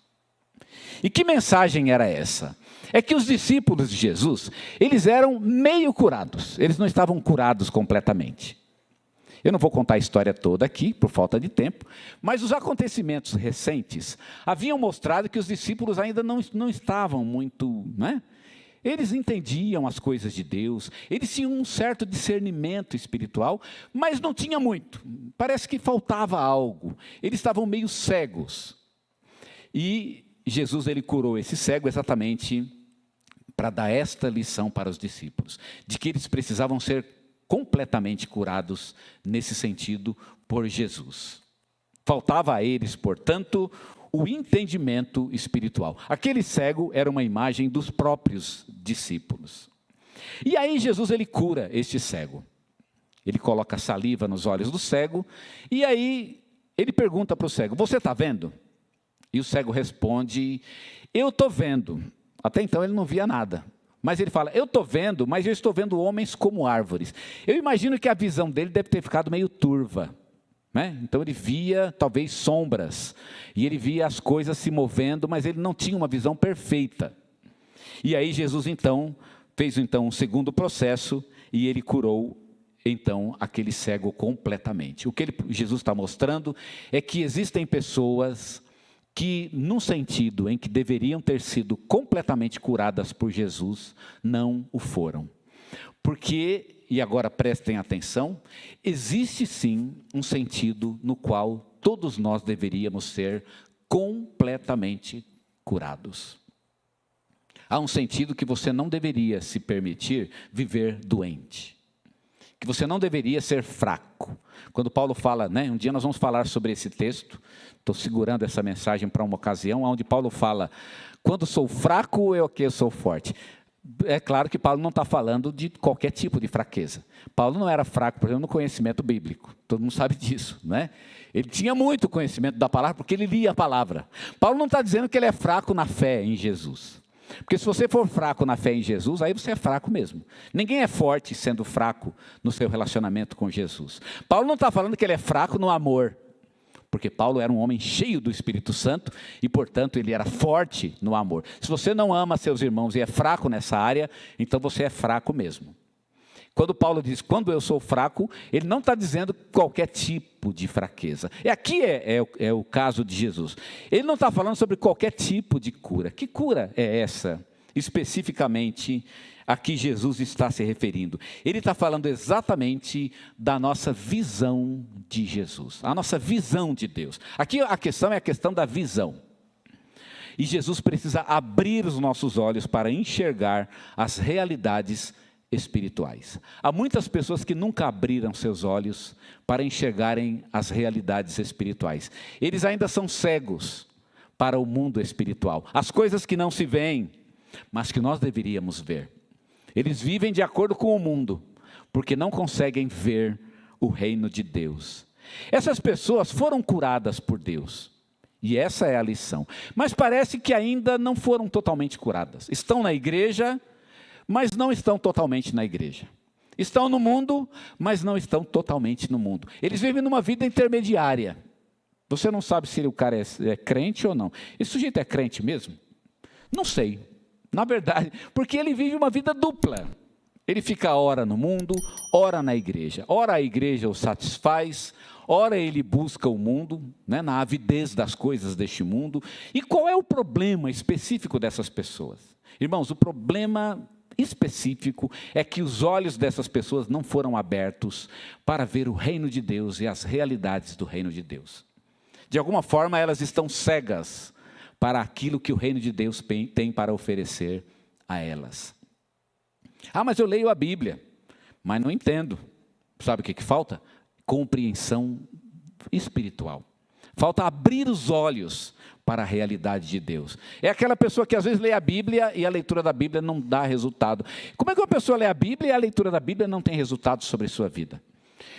E que mensagem era essa? É que os discípulos de Jesus, eles eram meio curados, eles não estavam curados completamente. Eu não vou contar a história toda aqui, por falta de tempo, mas os acontecimentos recentes haviam mostrado que os discípulos ainda não estavam muito, né? Eles entendiam as coisas de Deus, eles tinham um certo discernimento espiritual, mas não tinha muito, parece que faltava algo, eles estavam meio cegos. E Jesus, ele curou esse cego exatamente para dar esta lição para os discípulos, de que eles precisavam ser completamente curados nesse sentido por Jesus. Faltava a eles, portanto, o entendimento espiritual. Aquele cego era uma imagem dos próprios discípulos. E aí Jesus, ele cura este cego. Ele coloca saliva nos olhos do cego e aí ele pergunta para o cego: você está vendo? E o cego responde: eu estou vendo. Até então ele não via nada. Mas ele fala: eu estou vendo, mas eu estou vendo homens como árvores. Eu imagino que a visão dele deve ter ficado meio turva, né? Então ele via talvez sombras. E ele via as coisas se movendo, mas ele não tinha uma visão perfeita. E aí Jesus então fez um segundo processo e ele curou então aquele cego completamente. O que Jesus está mostrando é que existem pessoas que, num sentido em que deveriam ter sido completamente curadas por Jesus, não o foram. Porque, e agora prestem atenção, existe sim um sentido no qual todos nós deveríamos ser completamente curados. Há um sentido que você não deveria se permitir viver doente, que você não deveria ser fraco. Quando Paulo fala, né, um dia nós vamos falar sobre esse texto, estou segurando essa mensagem para uma ocasião, onde Paulo fala: quando sou fraco, eu sou forte. É claro que Paulo não está falando de qualquer tipo de fraqueza. Paulo não era fraco, por exemplo, no conhecimento bíblico. Todo mundo sabe disso, né? Ele tinha muito conhecimento da palavra, porque ele lia a palavra. Paulo não está dizendo que ele é fraco na fé em Jesus. Porque se você for fraco na fé em Jesus, aí você é fraco mesmo. Ninguém é forte sendo fraco no seu relacionamento com Jesus. Paulo não está falando que ele é fraco no amor, porque Paulo era um homem cheio do Espírito Santo e, portanto, ele era forte no amor. Se você não ama seus irmãos e é fraco nessa área, então você é fraco mesmo. Quando Paulo diz, quando eu sou fraco, ele não está dizendo qualquer tipo de fraqueza. E aqui é o caso de Jesus. Ele não está falando sobre qualquer tipo de cura. Que cura é essa, especificamente, a que Jesus está se referindo? Ele está falando exatamente da nossa visão de Jesus, a nossa visão de Deus. Aqui a questão é a questão da visão. E Jesus precisa abrir os nossos olhos para enxergar as realidades espirituais. Há muitas pessoas que nunca abriram seus olhos para enxergarem as realidades espirituais. Eles ainda são cegos para o mundo espiritual. As coisas que não se veem, mas que nós deveríamos ver. Eles vivem de acordo com o mundo, porque não conseguem ver o reino de Deus. Essas pessoas foram curadas por Deus. E essa é a lição. Mas parece que ainda não foram totalmente curadas. Estão na igreja, mas não estão totalmente na igreja. Estão no mundo, mas não estão totalmente no mundo. Eles vivem numa vida intermediária. Você não sabe se o cara é crente ou não. Esse sujeito é crente mesmo? Não sei. Na verdade, porque ele vive uma vida dupla. Ele fica ora no mundo, ora na igreja. Ora a igreja o satisfaz, ora ele busca o mundo, né, na avidez das coisas deste mundo. E qual é o problema específico dessas pessoas? Irmãos, o problema específico é que os olhos dessas pessoas não foram abertos para ver o reino de Deus e as realidades do reino de Deus. De alguma forma elas estão cegas para aquilo que o reino de Deus tem para oferecer a elas. Ah, mas eu leio a Bíblia, mas não entendo. Sabe o que falta? Compreensão espiritual. Falta abrir os olhos para a realidade de Deus. É aquela pessoa que às vezes lê a Bíblia e a leitura da Bíblia não dá resultado. Como é que uma pessoa lê a Bíblia e a leitura da Bíblia não tem resultado sobre a sua vida?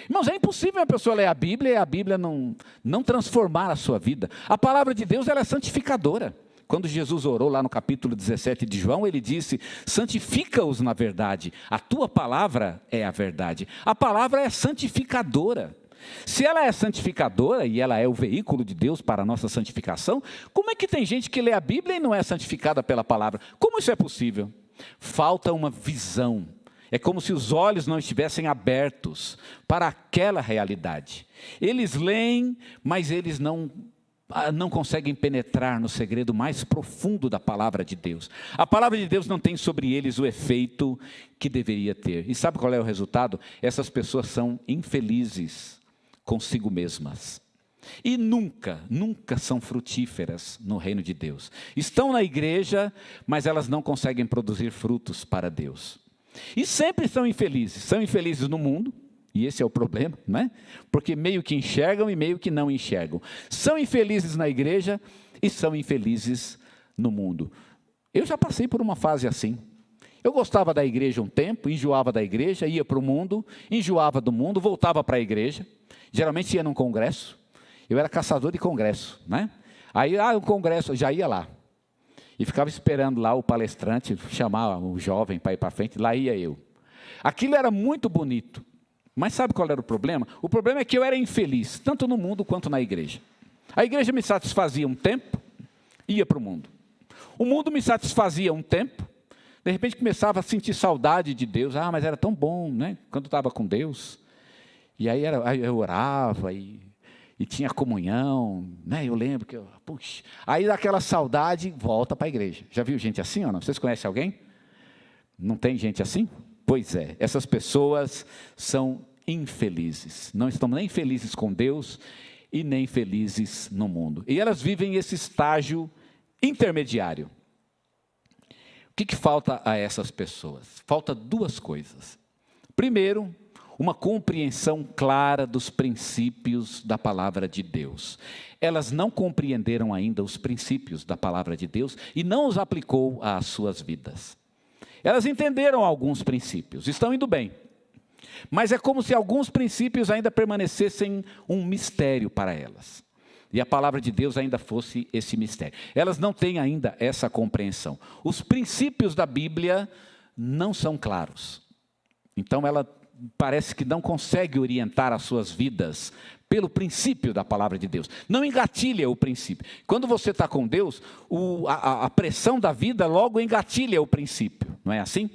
Irmãos, é impossível uma pessoa ler a Bíblia e a Bíblia não transformar a sua vida. A palavra de Deus, ela é santificadora. Quando Jesus orou lá no capítulo 17 de João, ele disse, santifica-os na verdade. A tua palavra é a verdade. A palavra é santificadora. Se ela é santificadora e ela é o veículo de Deus para a nossa santificação, como é que tem gente que lê a Bíblia e não é santificada pela palavra? Como isso é possível? Falta uma visão. É como se os olhos não estivessem abertos para aquela realidade. Eles leem, mas eles não conseguem penetrar no segredo mais profundo da palavra de Deus. A palavra de Deus não tem sobre eles o efeito que deveria ter. E sabe qual é o resultado? Essas pessoas são infelizes consigo mesmas. E nunca são frutíferas no reino de Deus. Estão na igreja, mas elas não conseguem produzir frutos para Deus. E sempre são infelizes no mundo, e esse é o problema, né? Porque meio que enxergam e meio que não enxergam. São infelizes na igreja e são infelizes no mundo. Eu já passei por uma fase assim. Eu gostava da igreja um tempo, enjoava da igreja, ia para o mundo, enjoava do mundo, voltava para a igreja. Geralmente ia num congresso. Eu era caçador de congresso, né? Aí, o congresso, eu já ia lá. E ficava esperando lá o palestrante chamar o jovem para ir para frente, lá ia eu. Aquilo era muito bonito. Mas sabe qual era o problema? O problema é que eu era infeliz, tanto no mundo quanto na igreja. A igreja me satisfazia um tempo, ia para o mundo. O mundo me satisfazia um tempo, de repente começava a sentir saudade de Deus. Ah, mas era tão bom, né? Quando estava com Deus. E aí eu orava e tinha comunhão, né? Eu lembro que, puxa. Aí daquela saudade, volta para a igreja. Já viu gente assim ou não? Vocês conhecem alguém? Não tem gente assim? Pois é, essas pessoas são infelizes. Não estão nem felizes com Deus e nem felizes no mundo. E elas vivem esse estágio intermediário. O que falta a essas pessoas? Falta duas coisas. Primeiro, uma compreensão clara dos princípios da palavra de Deus. Elas não compreenderam ainda os princípios da palavra de Deus e não os aplicou às suas vidas. Elas entenderam alguns princípios, estão indo bem. Mas é como se alguns princípios ainda permanecessem um mistério para elas. E a palavra de Deus ainda fosse esse mistério. Elas não têm ainda essa compreensão. Os princípios da Bíblia não são claros. Então ela parece que não consegue orientar as suas vidas pelo princípio da palavra de Deus. Não engatilha o princípio. Quando você está com Deus, a pressão da vida logo engatilha o princípio. Não é assim?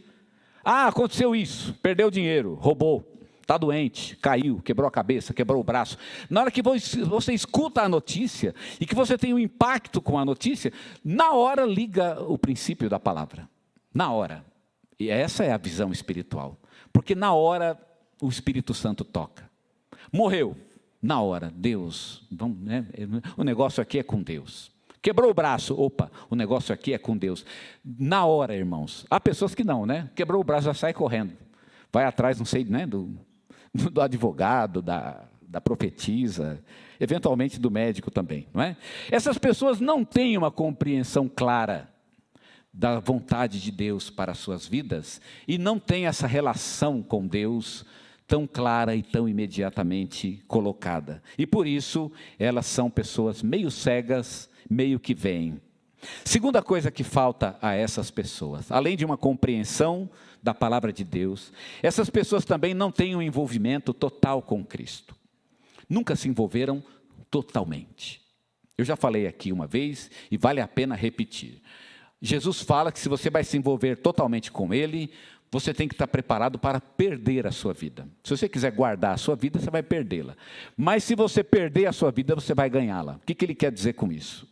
Ah, aconteceu isso, perdeu dinheiro, roubou, está doente, caiu, quebrou a cabeça, quebrou o braço. Na hora que você escuta a notícia e que você tem um impacto com a notícia, na hora liga o princípio da palavra. Na hora. E essa é a visão espiritual. Porque na hora o Espírito Santo toca. Morreu. Na hora, Deus, vamos, né? O negócio aqui é com Deus. Quebrou o braço, opa, o negócio aqui é com Deus. Na hora, irmãos. Há pessoas que não, né? Quebrou o braço, já sai correndo. Vai atrás, não sei, né? Do advogado, da profetisa, eventualmente do médico também, não é? Essas pessoas não têm uma compreensão clara da vontade de Deus para as suas vidas e não têm essa relação com Deus tão clara e tão imediatamente colocada. E por isso, elas são pessoas meio cegas, meio que veem. Segunda coisa que falta a essas pessoas, além de uma compreensão da palavra de Deus, essas pessoas também não têm um envolvimento total com Cristo. Nunca se envolveram totalmente. Eu já falei aqui uma vez e vale a pena repetir. Jesus fala que se você vai se envolver totalmente com Ele, você tem que estar preparado para perder a sua vida. Se você quiser guardar a sua vida, você vai perdê-la. Mas se você perder a sua vida, você vai ganhá-la. O que ele quer dizer com isso?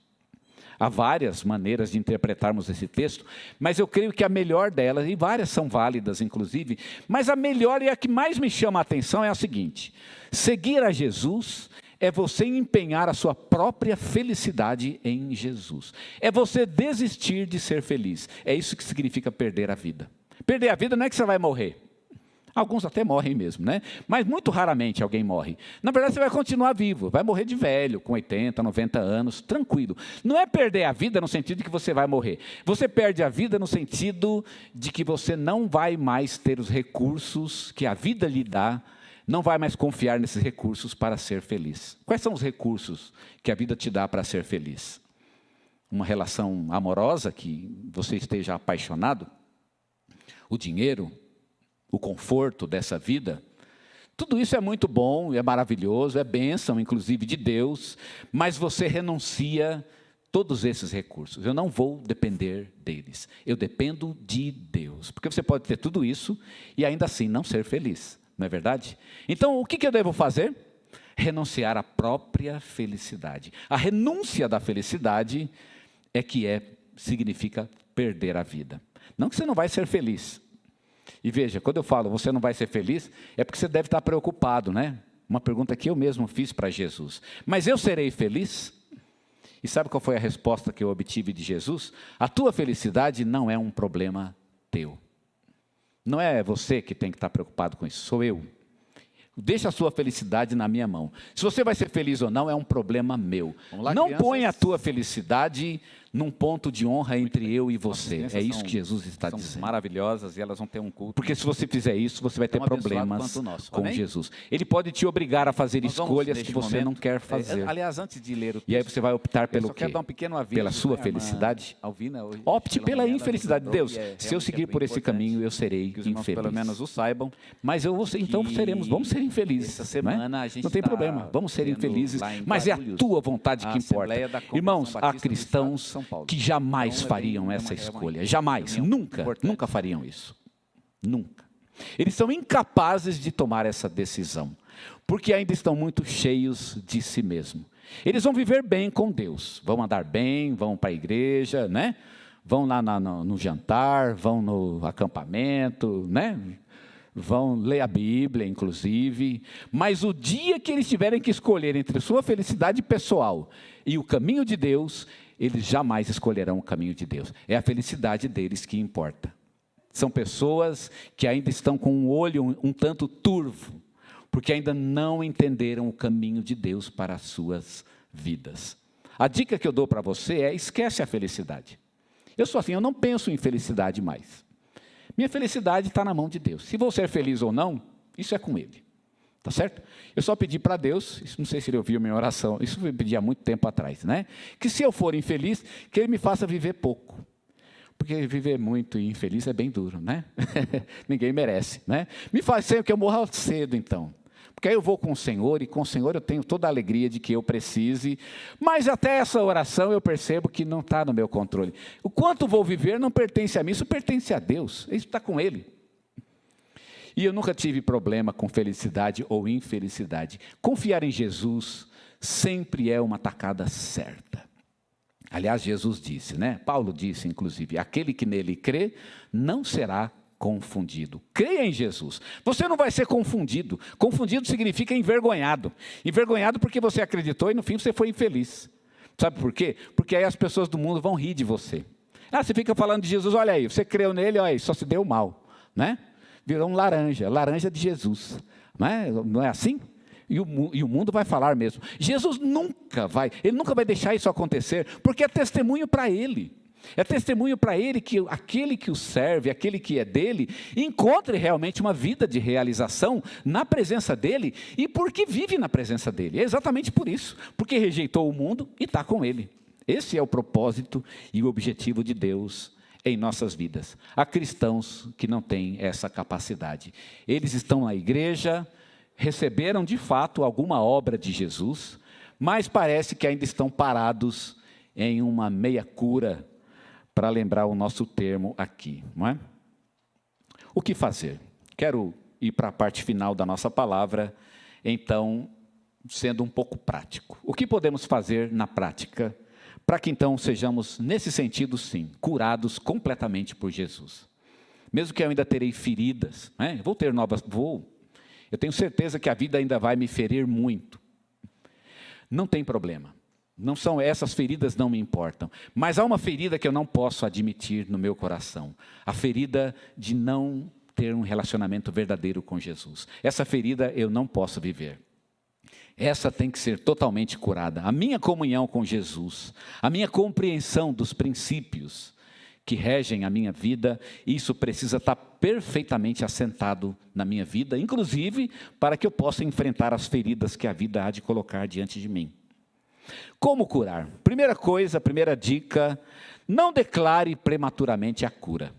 Há várias maneiras de interpretarmos esse texto, mas eu creio que a melhor delas, e várias são válidas inclusive, mas a melhor e a que mais me chama a atenção é a seguinte: seguir a Jesus é você empenhar a sua própria felicidade em Jesus. É você desistir de ser feliz. É isso que significa perder a vida. Perder a vida não é que você vai morrer. Alguns até morrem mesmo, né? Mas muito raramente alguém morre. Na verdade, você vai continuar vivo, vai morrer de velho, com 80, 90 anos, tranquilo. Não é perder a vida no sentido de que você vai morrer. Você perde a vida no sentido de que você não vai mais ter os recursos que a vida lhe dá, não vai mais confiar nesses recursos para ser feliz. Quais são os recursos que a vida te dá para ser feliz? Uma relação amorosa, que você esteja apaixonado? O dinheiro, o conforto dessa vida, tudo isso é muito bom, é maravilhoso, é bênção, inclusive, de Deus, mas você renuncia todos esses recursos. Eu não vou depender deles, eu dependo de Deus, porque você pode ter tudo isso e ainda assim não ser feliz, não é verdade? Então, o que eu devo fazer? Renunciar à própria felicidade. A renúncia da felicidade é que significa perder a vida. Não que você não vai ser feliz. E veja, quando eu falo você não vai ser feliz, é porque você deve estar preocupado, né? Uma pergunta que eu mesmo fiz para Jesus. Mas eu serei feliz? E sabe qual foi a resposta que eu obtive de Jesus? A tua felicidade não é um problema teu. Não é você que tem que estar preocupado com isso, sou eu. Deixa a sua felicidade na minha mão. Se você vai ser feliz ou não, é um problema meu. Lá, não crianças... Põe a tua felicidade num ponto de honra entre eu e você. É isso que Jesus está dizendo. São maravilhosas e elas vão ter um culto. Porque se você fizer isso, você vai ter problemas com Jesus. Ele pode te obrigar a fazer escolhas que você não quer fazer. Aliás, antes de ler o texto, e aí você vai optar pelo quê? Dar um pequeno aviso, pela sua felicidade? Alvina, opte pela infelicidade. Deus, se eu seguir por esse caminho, eu serei infeliz. Pelo menos o saibam. Mas então vamos ser infelizes. Essa semana a gente não tem problema, vamos ser infelizes, mas é a tua vontade que importa. Irmãos, há cristãos que jamais fariam essa escolha, jamais, nunca fariam isso, nunca. Eles são incapazes de tomar essa decisão, porque ainda estão muito cheios de si mesmo. Eles vão viver bem com Deus, vão andar bem, vão para a igreja, né? Vão lá no jantar, vão no acampamento, né? Vão ler a Bíblia, inclusive, mas o dia que eles tiverem que escolher entre sua felicidade pessoal e o caminho de Deus, eles jamais escolherão o caminho de Deus. É a felicidade deles que importa. São pessoas que ainda estão com um olho um tanto turvo, porque ainda não entenderam o caminho de Deus para as suas vidas. A dica que eu dou para você é: esquece a felicidade. Eu sou assim, eu não penso em felicidade mais. Minha felicidade está na mão de Deus. Se vou ser feliz ou não, isso é com Ele. Tá certo? Eu só pedi para Deus, isso não sei se Ele ouviu minha oração, isso eu pedi há muito tempo atrás, né? Que se eu for infeliz, que Ele me faça viver pouco. Porque viver muito e infeliz é bem duro, né? Ninguém merece, né? Me faz ser que eu morra cedo, então. Porque aí eu vou com o Senhor, e com o Senhor eu tenho toda a alegria de que eu precise, mas até essa oração eu percebo que não está no meu controle. O quanto vou viver não pertence a mim, isso pertence a Deus, isso está com Ele. E eu nunca tive problema com felicidade ou infelicidade. Confiar em Jesus sempre é uma tacada certa. Aliás, Jesus disse, né? Paulo disse, inclusive, aquele que nele crê não será confundido. Creia em Jesus. Você não vai ser confundido. Confundido significa envergonhado. Envergonhado porque você acreditou e no fim você foi infeliz. Sabe por quê? Porque aí as pessoas do mundo vão rir de você. Você fica falando de Jesus, olha aí, você creu nele, olha aí, só se deu mal, né? Virou um laranja de Jesus, não é assim? E o mundo vai falar mesmo. Jesus nunca vai deixar isso acontecer, porque é testemunho para ele. É testemunho para ele que aquele que o serve, aquele que é dele, encontre realmente uma vida de realização na presença dele e porque vive na presença dele. É exatamente por isso, porque rejeitou o mundo e está com ele. Esse é o propósito e o objetivo de Deus em nossas vidas. Há cristãos que não têm essa capacidade. Eles estão na igreja, receberam de fato alguma obra de Jesus, mas parece que ainda estão parados em uma meia cura, para lembrar o nosso termo aqui, não é? O que fazer? Quero ir para a parte final da nossa palavra, então, sendo um pouco prático. O que podemos fazer na prática, para que então sejamos, nesse sentido sim, curados completamente por Jesus? Mesmo que eu ainda terei feridas, né? Eu tenho certeza que a vida ainda vai me ferir muito. Não tem problema. Não são essas feridas, não me importam. Mas há uma ferida que eu não posso admitir no meu coração. A ferida de não ter um relacionamento verdadeiro com Jesus. Essa ferida eu não posso viver. Essa tem que ser totalmente curada. A minha comunhão com Jesus, a minha compreensão dos princípios que regem a minha vida, isso precisa estar perfeitamente assentado na minha vida, inclusive para que eu possa enfrentar as feridas que a vida há de colocar diante de mim. Como curar? Primeira coisa, primeira dica, não declare prematuramente a cura.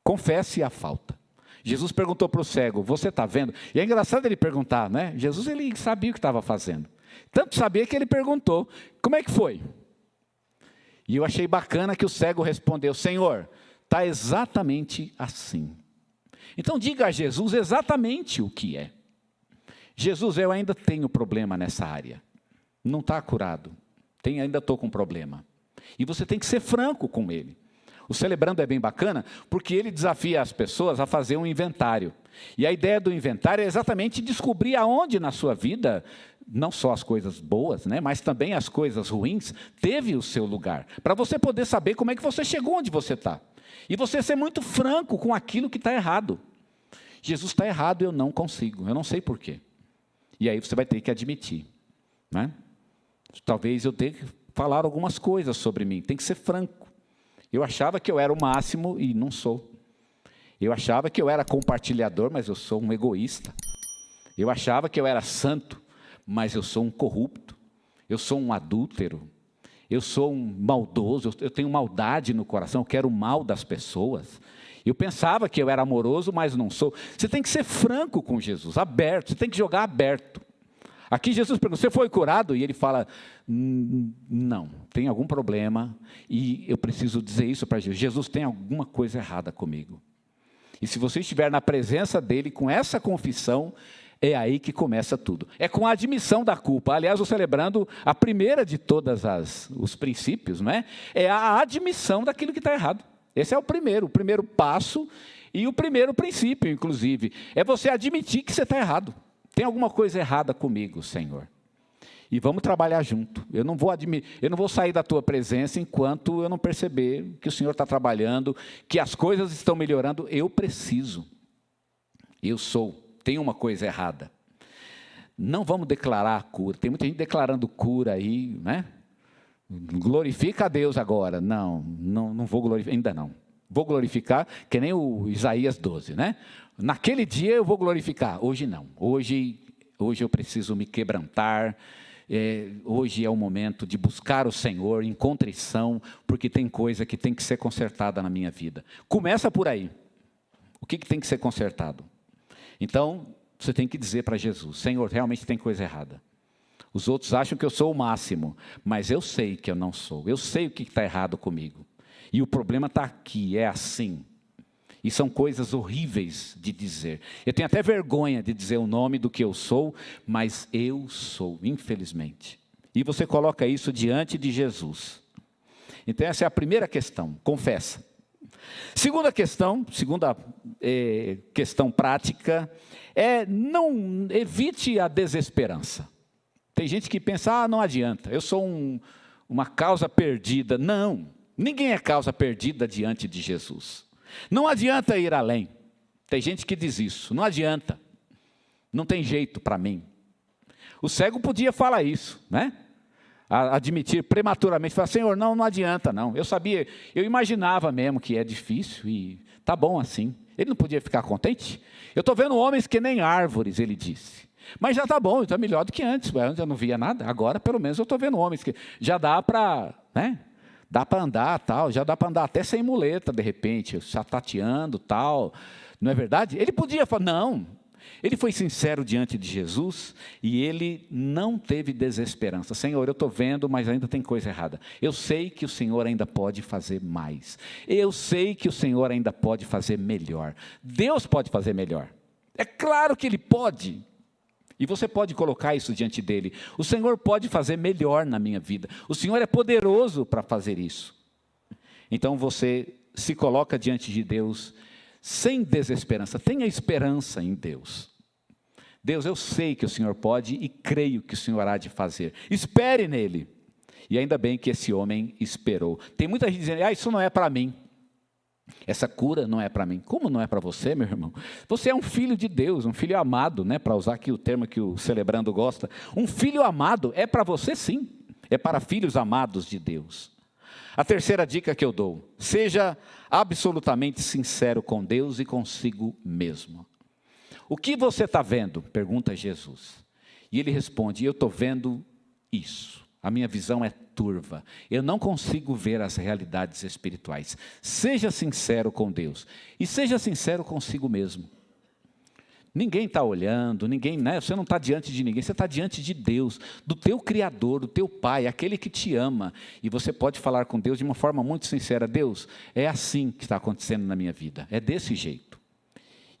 Confesse a falta. Jesus perguntou para o cego, você está vendo? E é engraçado ele perguntar, né? Jesus ele sabia o que estava fazendo. Tanto sabia que ele perguntou, como é que foi? E eu achei bacana que o cego respondeu, Senhor, está exatamente assim. Então diga a Jesus exatamente o que é. Jesus, eu ainda tenho problema nessa área. Não está curado, ainda estou com problema. E você tem que ser franco com ele. O Celebrando é bem bacana, porque ele desafia as pessoas a fazer um inventário. E a ideia do inventário é exatamente descobrir aonde na sua vida, não só as coisas boas, né, mas também as coisas ruins, teve o seu lugar. Para você poder saber como é que você chegou onde você está. E você ser muito franco com aquilo que está errado. Jesus está errado, eu não consigo, eu não sei porquê. E aí você vai ter que admitir, né? Talvez eu tenha que falar algumas coisas sobre mim, tem que ser franco. Eu achava que eu era o máximo e não sou. Eu achava que eu era compartilhador, mas eu sou um egoísta. Eu achava que eu era santo, mas eu sou um corrupto. Eu sou um adúltero. Eu sou um maldoso, eu tenho maldade no coração, eu quero o mal das pessoas. Eu pensava que eu era amoroso, mas não sou. Você tem que ser franco com Jesus, aberto, você tem que jogar aberto. Aqui Jesus pergunta, você foi curado? E ele fala, não, tem algum problema e eu preciso dizer isso para Jesus. Jesus, tem alguma coisa errada comigo. E se você estiver na presença dele com essa confissão, é aí que começa tudo. É com a admissão da culpa. Aliás, eu celebrando a primeira de todas os princípios, não é? É a admissão daquilo que está errado. Esse é o primeiro passo e o primeiro princípio, inclusive. É você admitir que você está errado. Tem alguma coisa errada comigo, Senhor. E vamos trabalhar junto. Eu não vou sair da tua presença enquanto eu não perceber que o Senhor está trabalhando, que as coisas estão melhorando. Eu preciso. Tem uma coisa errada. Não vamos declarar a cura. Tem muita gente declarando cura aí, né? Glorifica a Deus agora. Não vou glorificar, ainda não. Vou glorificar, que nem o Isaías 12, né? Naquele dia eu vou glorificar, hoje não. Hoje eu preciso me quebrantar, hoje é o momento de buscar o Senhor em contrição, porque tem coisa que tem que ser consertada na minha vida. Começa por aí. O que tem que ser consertado? Então, você tem que dizer para Jesus, Senhor, realmente tem coisa errada. Os outros acham que eu sou o máximo, mas eu sei que eu não sou. Eu sei o que está errado comigo. E o problema está aqui, é assim. E são coisas horríveis de dizer. Eu tenho até vergonha de dizer o nome do que eu sou, mas eu sou, infelizmente. E você coloca isso diante de Jesus. Então essa é a primeira questão, confessa. Segunda questão prática, não evite a desesperança. Tem gente que pensa, não adianta, eu sou uma causa perdida. Não, ninguém é causa perdida diante de Jesus. Não adianta ir além. Tem gente que diz isso, não adianta, não tem jeito para mim. O cego podia falar isso, né? Admitir prematuramente, falar, Senhor, não adianta não. Eu imaginava mesmo que é difícil e tá bom assim. Ele não podia ficar contente? Eu estou vendo homens que nem árvores, ele disse. Mas já está bom, está melhor do que antes. Antes eu não via nada, agora pelo menos eu estou vendo homens que já dá para, né? Dá para andar, tal, já dá para andar até sem muleta, de repente, já tateando, tal. Não é verdade? Ele podia falar, não. Ele foi sincero diante de Jesus e ele não teve desesperança. Senhor, eu estou vendo, mas ainda tem coisa errada. Eu sei que o Senhor ainda pode fazer mais. Eu sei que o Senhor ainda pode fazer melhor. Deus pode fazer melhor. É claro que Ele pode. E você pode colocar isso diante dele. O Senhor pode fazer melhor na minha vida. O Senhor é poderoso para fazer isso. Então você se coloca diante de Deus sem desesperança. Tenha esperança em Deus. Deus, eu sei que o Senhor pode e creio que o Senhor há de fazer. Espere nele. E ainda bem que esse homem esperou. Tem muita gente dizendo, isso não é para mim. Essa cura não é para mim. Como não é para você, meu irmão? Você é um filho de Deus, um filho amado, né? Para usar aqui o termo que o celebrando gosta. Um filho amado é para você sim. É para filhos amados de Deus. A terceira dica que eu dou. Seja absolutamente sincero com Deus e consigo mesmo. O que você está vendo? Pergunta Jesus. E ele responde, eu estou vendo isso. A minha visão é turva. Eu não consigo ver as realidades espirituais. Seja sincero com Deus. E seja sincero consigo mesmo. Ninguém está olhando, você não está diante de ninguém. Você está diante de Deus, do teu Criador, do teu Pai, aquele que te ama. E você pode falar com Deus de uma forma muito sincera. Deus, é assim que está acontecendo na minha vida. É desse jeito.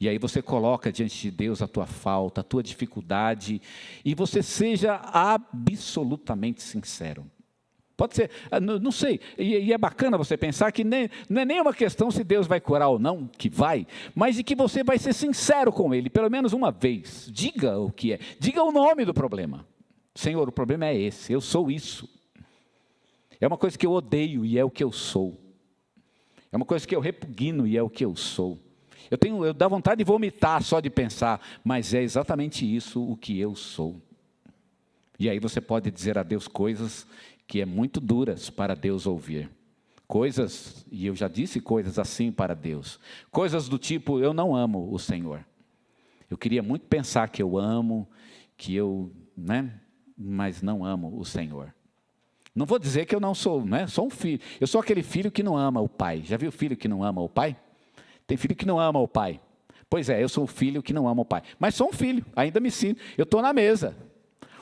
E aí você coloca diante de Deus a tua falta, a tua dificuldade, e você seja absolutamente sincero. Pode ser, não sei, e é bacana você pensar que não é nem uma questão se Deus vai curar ou não, que vai, mas de que você vai ser sincero com Ele, pelo menos uma vez. Diga o que é, diga o nome do problema. Senhor, o problema é esse, eu sou isso. É uma coisa que eu odeio e é o que eu sou. É uma coisa que eu repugno e é o que eu sou. Eu dá vontade de vomitar só de pensar, mas é exatamente isso o que eu sou. E aí você pode dizer a Deus coisas que é muito duras para Deus ouvir. Coisas, e eu já disse coisas assim para Deus. Coisas do tipo, eu não amo o Senhor. Eu queria muito pensar que eu amo, mas não amo o Senhor. Não vou dizer que eu não sou, sou um filho. Eu sou aquele filho que não ama o pai. Já viu o filho que não ama o pai? Tem filho que não ama o pai. Pois é, eu sou um filho que não ama o pai. Mas sou um filho, ainda me sinto. Eu estou na mesa.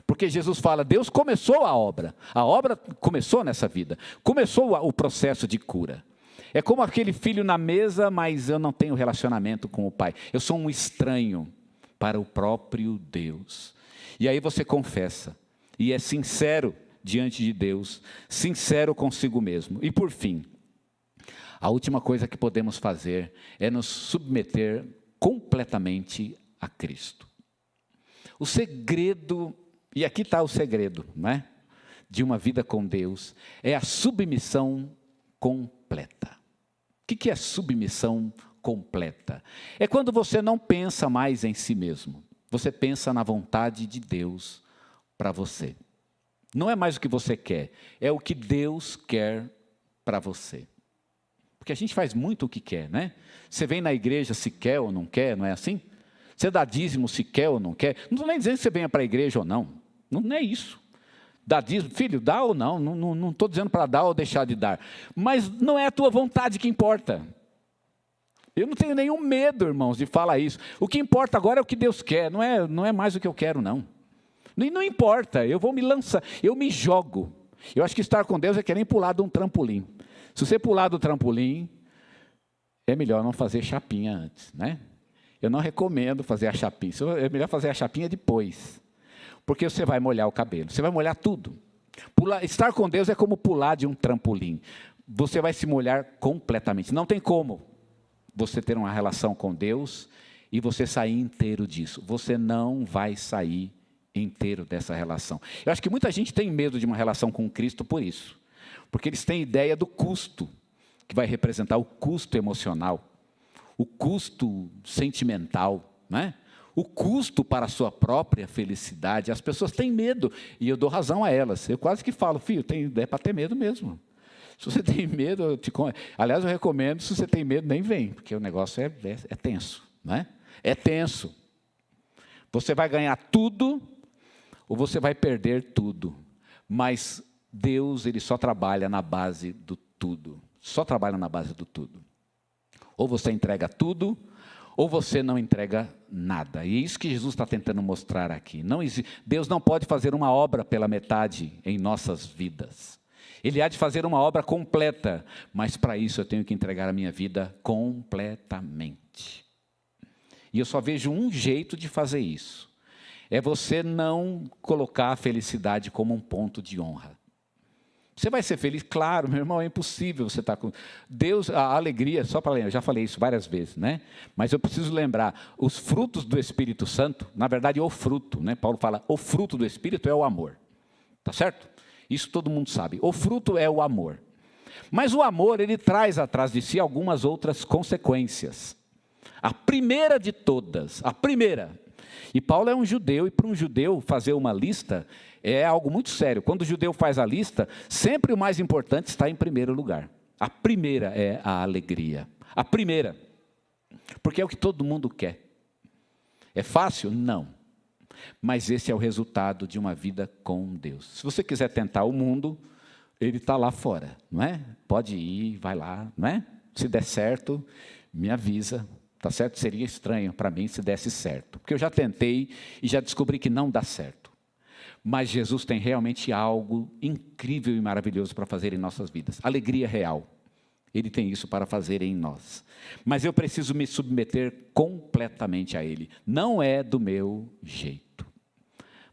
Porque Jesus fala, Deus começou a obra. A obra começou nessa vida. Começou o processo de cura. É como aquele filho na mesa, mas eu não tenho relacionamento com o pai. Eu sou um estranho para o próprio Deus. E aí você confessa. E é sincero diante de Deus. Sincero consigo mesmo. E por fim, a última coisa que podemos fazer é nos submeter completamente a Cristo. O segredo, e aqui está o segredo, de uma vida com Deus, é a submissão completa. O que é submissão completa? É quando você não pensa mais em si mesmo, você pensa na vontade de Deus para você. Não é mais o que você quer, é o que Deus quer para você. Porque a gente faz muito o que quer, Você vem na igreja se quer ou não quer, não é assim? Você dá dízimo se quer ou não quer. Não estou nem dizendo que você venha para a igreja ou não. Não é isso. Dá dízimo, filho, dá ou não. Não estou dizendo para dar ou deixar de dar. Mas não é a tua vontade que importa. Eu não tenho nenhum medo, irmãos, de falar isso. O que importa agora é o que Deus quer. Não é mais o que eu quero, não. E não importa, eu vou me lançar, eu me jogo. Eu acho que estar com Deus é que nem pular de um trampolim. Se você pular do trampolim, é melhor não fazer chapinha antes, né? Eu não recomendo fazer a chapinha. É melhor fazer a chapinha depois. Porque você vai molhar o cabelo, você vai molhar tudo. Estar com Deus é como pular de um trampolim. Você vai se molhar completamente. Não tem como você ter uma relação com Deus e você sair inteiro disso. Você não vai sair inteiro dessa relação. Eu acho que muita gente tem medo de uma relação com Cristo por isso. Porque eles têm ideia do custo, que vai representar o custo emocional, o custo sentimental, né? O custo para a sua própria felicidade. As pessoas têm medo, e eu dou razão a elas. Eu quase que falo, filho, é para ter medo mesmo. Se você tem medo, aliás, eu recomendo, se você tem medo, nem vem, porque o negócio é tenso, né? É tenso. Você vai ganhar tudo, ou você vai perder tudo. Mas Deus, Ele só trabalha na base do tudo. Só trabalha na base do tudo. Ou você entrega tudo, ou você não entrega nada. E é isso que Jesus está tentando mostrar aqui. Deus não pode fazer uma obra pela metade em nossas vidas. Ele há de fazer uma obra completa, mas para isso eu tenho que entregar a minha vida completamente. E eu só vejo um jeito de fazer isso. É você não colocar a felicidade como um ponto de honra. Você vai ser feliz? Claro, meu irmão, é impossível você estar com... Deus, a alegria, só para lembrar, eu já falei isso várias vezes, né? Mas eu preciso lembrar, os frutos do Espírito Santo, na verdade, o fruto, né? Paulo fala, o fruto do Espírito é o amor. Tá certo? Isso todo mundo sabe. O fruto é o amor. Mas o amor, ele traz atrás de si algumas outras consequências. A primeira de todas, a primeira. E Paulo é um judeu, e para um judeu fazer uma lista é algo muito sério. Quando o judeu faz a lista, sempre o mais importante está em primeiro lugar. A primeira é a alegria. A primeira. Porque é o que todo mundo quer. É fácil? Não. Mas esse é o resultado de uma vida com Deus. Se você quiser tentar o mundo, ele está lá fora, não é? Pode ir, vai lá, não é? Se der certo, me avisa, tá certo? Seria estranho para mim se desse certo, porque eu já tentei e já descobri que não dá certo. Mas Jesus tem realmente algo incrível e maravilhoso para fazer em nossas vidas. Alegria real. Ele tem isso para fazer em nós. Mas eu preciso me submeter completamente a Ele. Não é do meu jeito.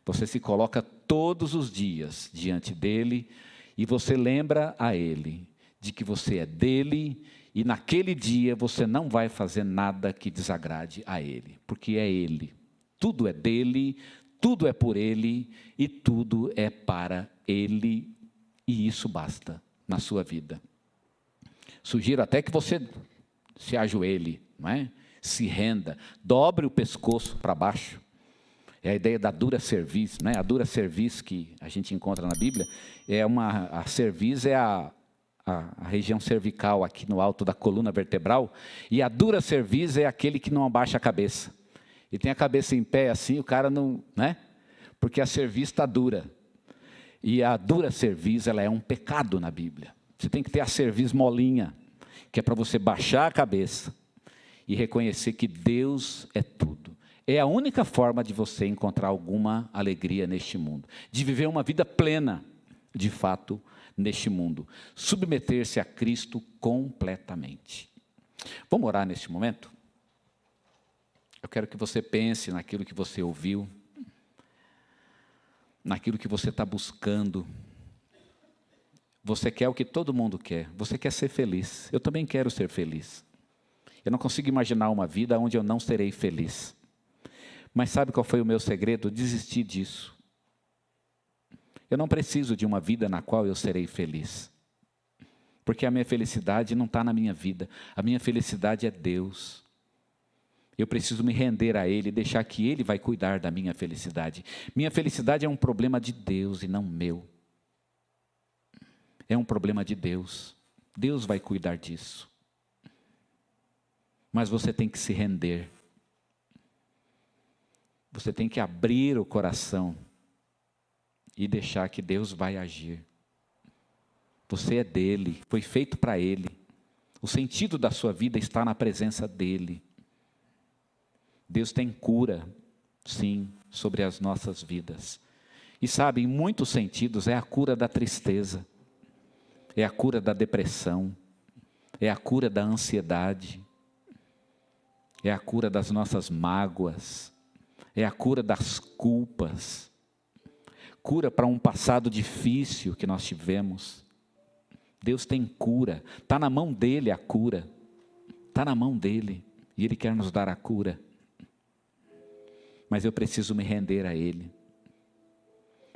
Você se coloca todos os dias diante dEle e você lembra a Ele de que você é dEle e naquele dia você não vai fazer nada que desagrade a Ele, porque é Ele. Tudo é dEle, tudo é por Ele e tudo é para Ele, e isso basta na sua vida. Sugiro até que você se ajoelhe, não é? Se renda, dobre o pescoço para baixo. É a ideia da dura cerviz, não é? A dura cerviz que a gente encontra na Bíblia, a cerviz é a região cervical aqui no alto da coluna vertebral, e a dura cerviz é aquele que não abaixa a cabeça. E tem a cabeça em pé assim, o cara não, né? Porque a cerviz está dura. E a dura cerviz, ela é um pecado na Bíblia. Você tem que ter a cerviz molinha, que é para você baixar a cabeça e reconhecer que Deus é tudo. É a única forma de você encontrar alguma alegria neste mundo, de viver uma vida plena, de fato, neste mundo. Submeter-se a Cristo completamente. Vamos orar neste momento? Eu quero que você pense naquilo que você ouviu, naquilo que você está buscando. Você quer o que todo mundo quer, você quer ser feliz. Eu também quero ser feliz. Eu não consigo imaginar uma vida onde eu não serei feliz. Mas sabe qual foi o meu segredo? Desistir disso. Eu não preciso de uma vida na qual eu serei feliz. Porque a minha felicidade não está na minha vida. A minha felicidade é Deus. Eu preciso me render a Ele, deixar que Ele vai cuidar da minha felicidade. Minha felicidade é um problema de Deus e não meu. É um problema de Deus. Deus vai cuidar disso. Mas você tem que se render. Você tem que abrir o coração e deixar que Deus vai agir. Você é dele, foi feito para Ele. O sentido da sua vida está na presença dEle. Deus tem cura, sim, sobre as nossas vidas. E sabe, em muitos sentidos, é a cura da tristeza, é a cura da depressão, é a cura da ansiedade, é a cura das nossas mágoas, é a cura das culpas, cura para um passado difícil que nós tivemos. Deus tem cura, está na mão dEle a cura, está na mão dEle, e Ele quer nos dar a cura. Mas eu preciso me render a Ele.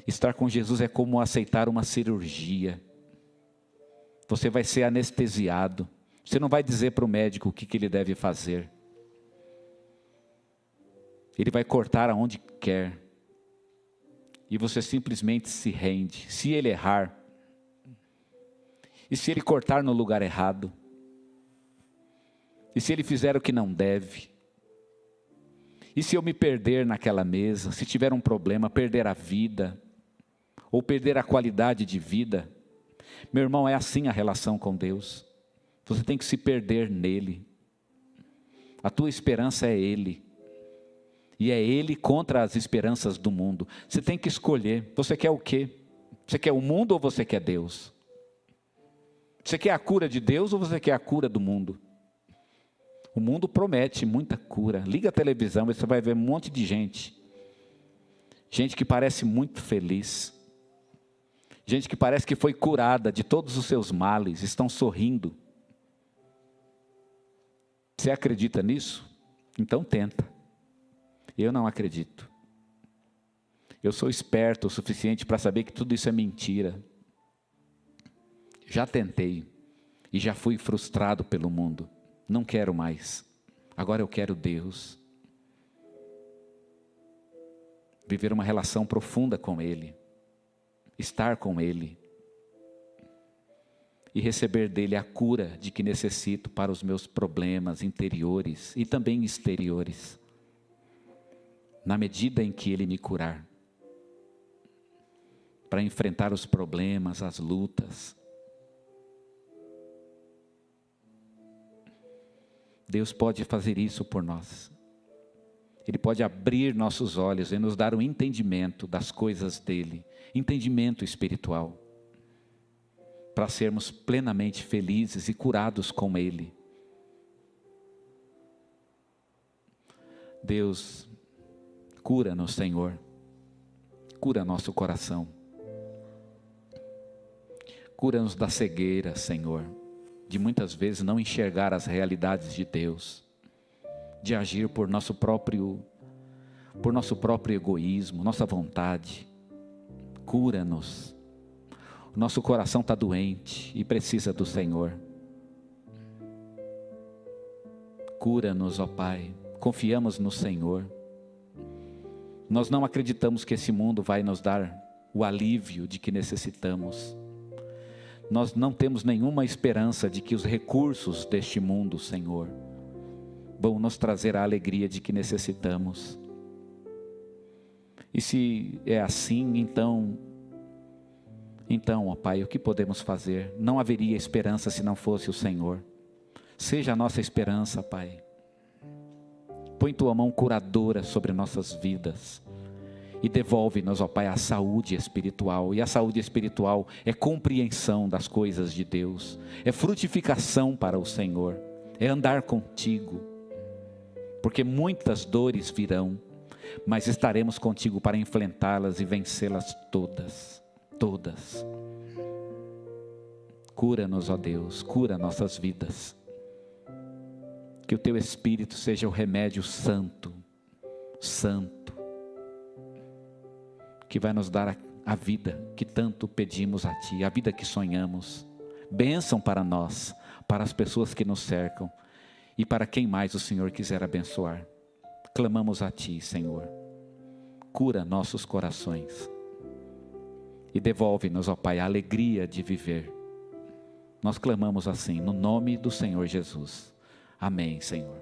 Estar com Jesus é como aceitar uma cirurgia. Você vai ser anestesiado, você não vai dizer para o médico o que ele deve fazer. Ele vai cortar aonde quer, e você simplesmente se rende. Se ele errar, e se ele cortar no lugar errado, e se ele fizer o que não deve, e se eu me perder naquela mesa, se tiver um problema, perder a vida, ou perder a qualidade de vida, meu irmão, é assim a relação com Deus. Você tem que se perder nele. A tua esperança é Ele. E é Ele contra as esperanças do mundo. Você tem que escolher. Você quer o quê? Você quer o mundo ou você quer Deus? Você quer a cura de Deus ou você quer a cura do mundo? O mundo promete muita cura. Liga a televisão e você vai ver um monte de gente. Gente que parece muito feliz. Gente que parece que foi curada de todos os seus males. Estão sorrindo. Você acredita nisso? Então tenta. Eu não acredito. Eu sou esperto o suficiente para saber que tudo isso é mentira. Já tentei e já fui frustrado pelo mundo. Não quero mais. Agora eu quero Deus. Viver uma relação profunda com Ele. Estar com Ele. E receber dEle a cura de que necessito para os meus problemas interiores e também exteriores. Na medida em que Ele me curar. Para enfrentar os problemas, as lutas. Deus pode fazer isso por nós. Ele pode abrir nossos olhos e nos dar um entendimento das coisas dEle. Entendimento espiritual. Para sermos plenamente felizes e curados com Ele. Deus, cura-nos, Senhor. Cura nosso coração. Cura-nos da cegueira, Senhor. De muitas vezes não enxergar as realidades de Deus. De agir por nosso próprio egoísmo, nossa vontade. Cura-nos. O nosso coração está doente e precisa do Senhor. Cura-nos, ó Pai. Confiamos no Senhor. Nós não acreditamos que esse mundo vai nos dar o alívio de que necessitamos. Nós não temos nenhuma esperança de que os recursos deste mundo, Senhor, vão nos trazer a alegria de que necessitamos. E se é assim, então, ó Pai, o que podemos fazer? Não haveria esperança se não fosse o Senhor. Seja a nossa esperança, Pai. Põe Tua mão curadora sobre nossas vidas. E devolve-nos, ó Pai, a saúde espiritual. E a saúde espiritual é compreensão das coisas de Deus. É frutificação para o Senhor. É andar contigo. Porque muitas dores virão, mas estaremos contigo para enfrentá-las e vencê-las todas. Todas. Cura-nos, ó Deus, cura nossas vidas. Que o Teu Espírito seja o remédio santo, santo, que vai nos dar a vida que tanto pedimos a Ti, a vida que sonhamos. Bênção para nós, para as pessoas que nos cercam e para quem mais o Senhor quiser abençoar. Clamamos a Ti, Senhor. Cura nossos corações. E devolve-nos, ó Pai, a alegria de viver. Nós clamamos assim, no nome do Senhor Jesus. Amém, Senhor.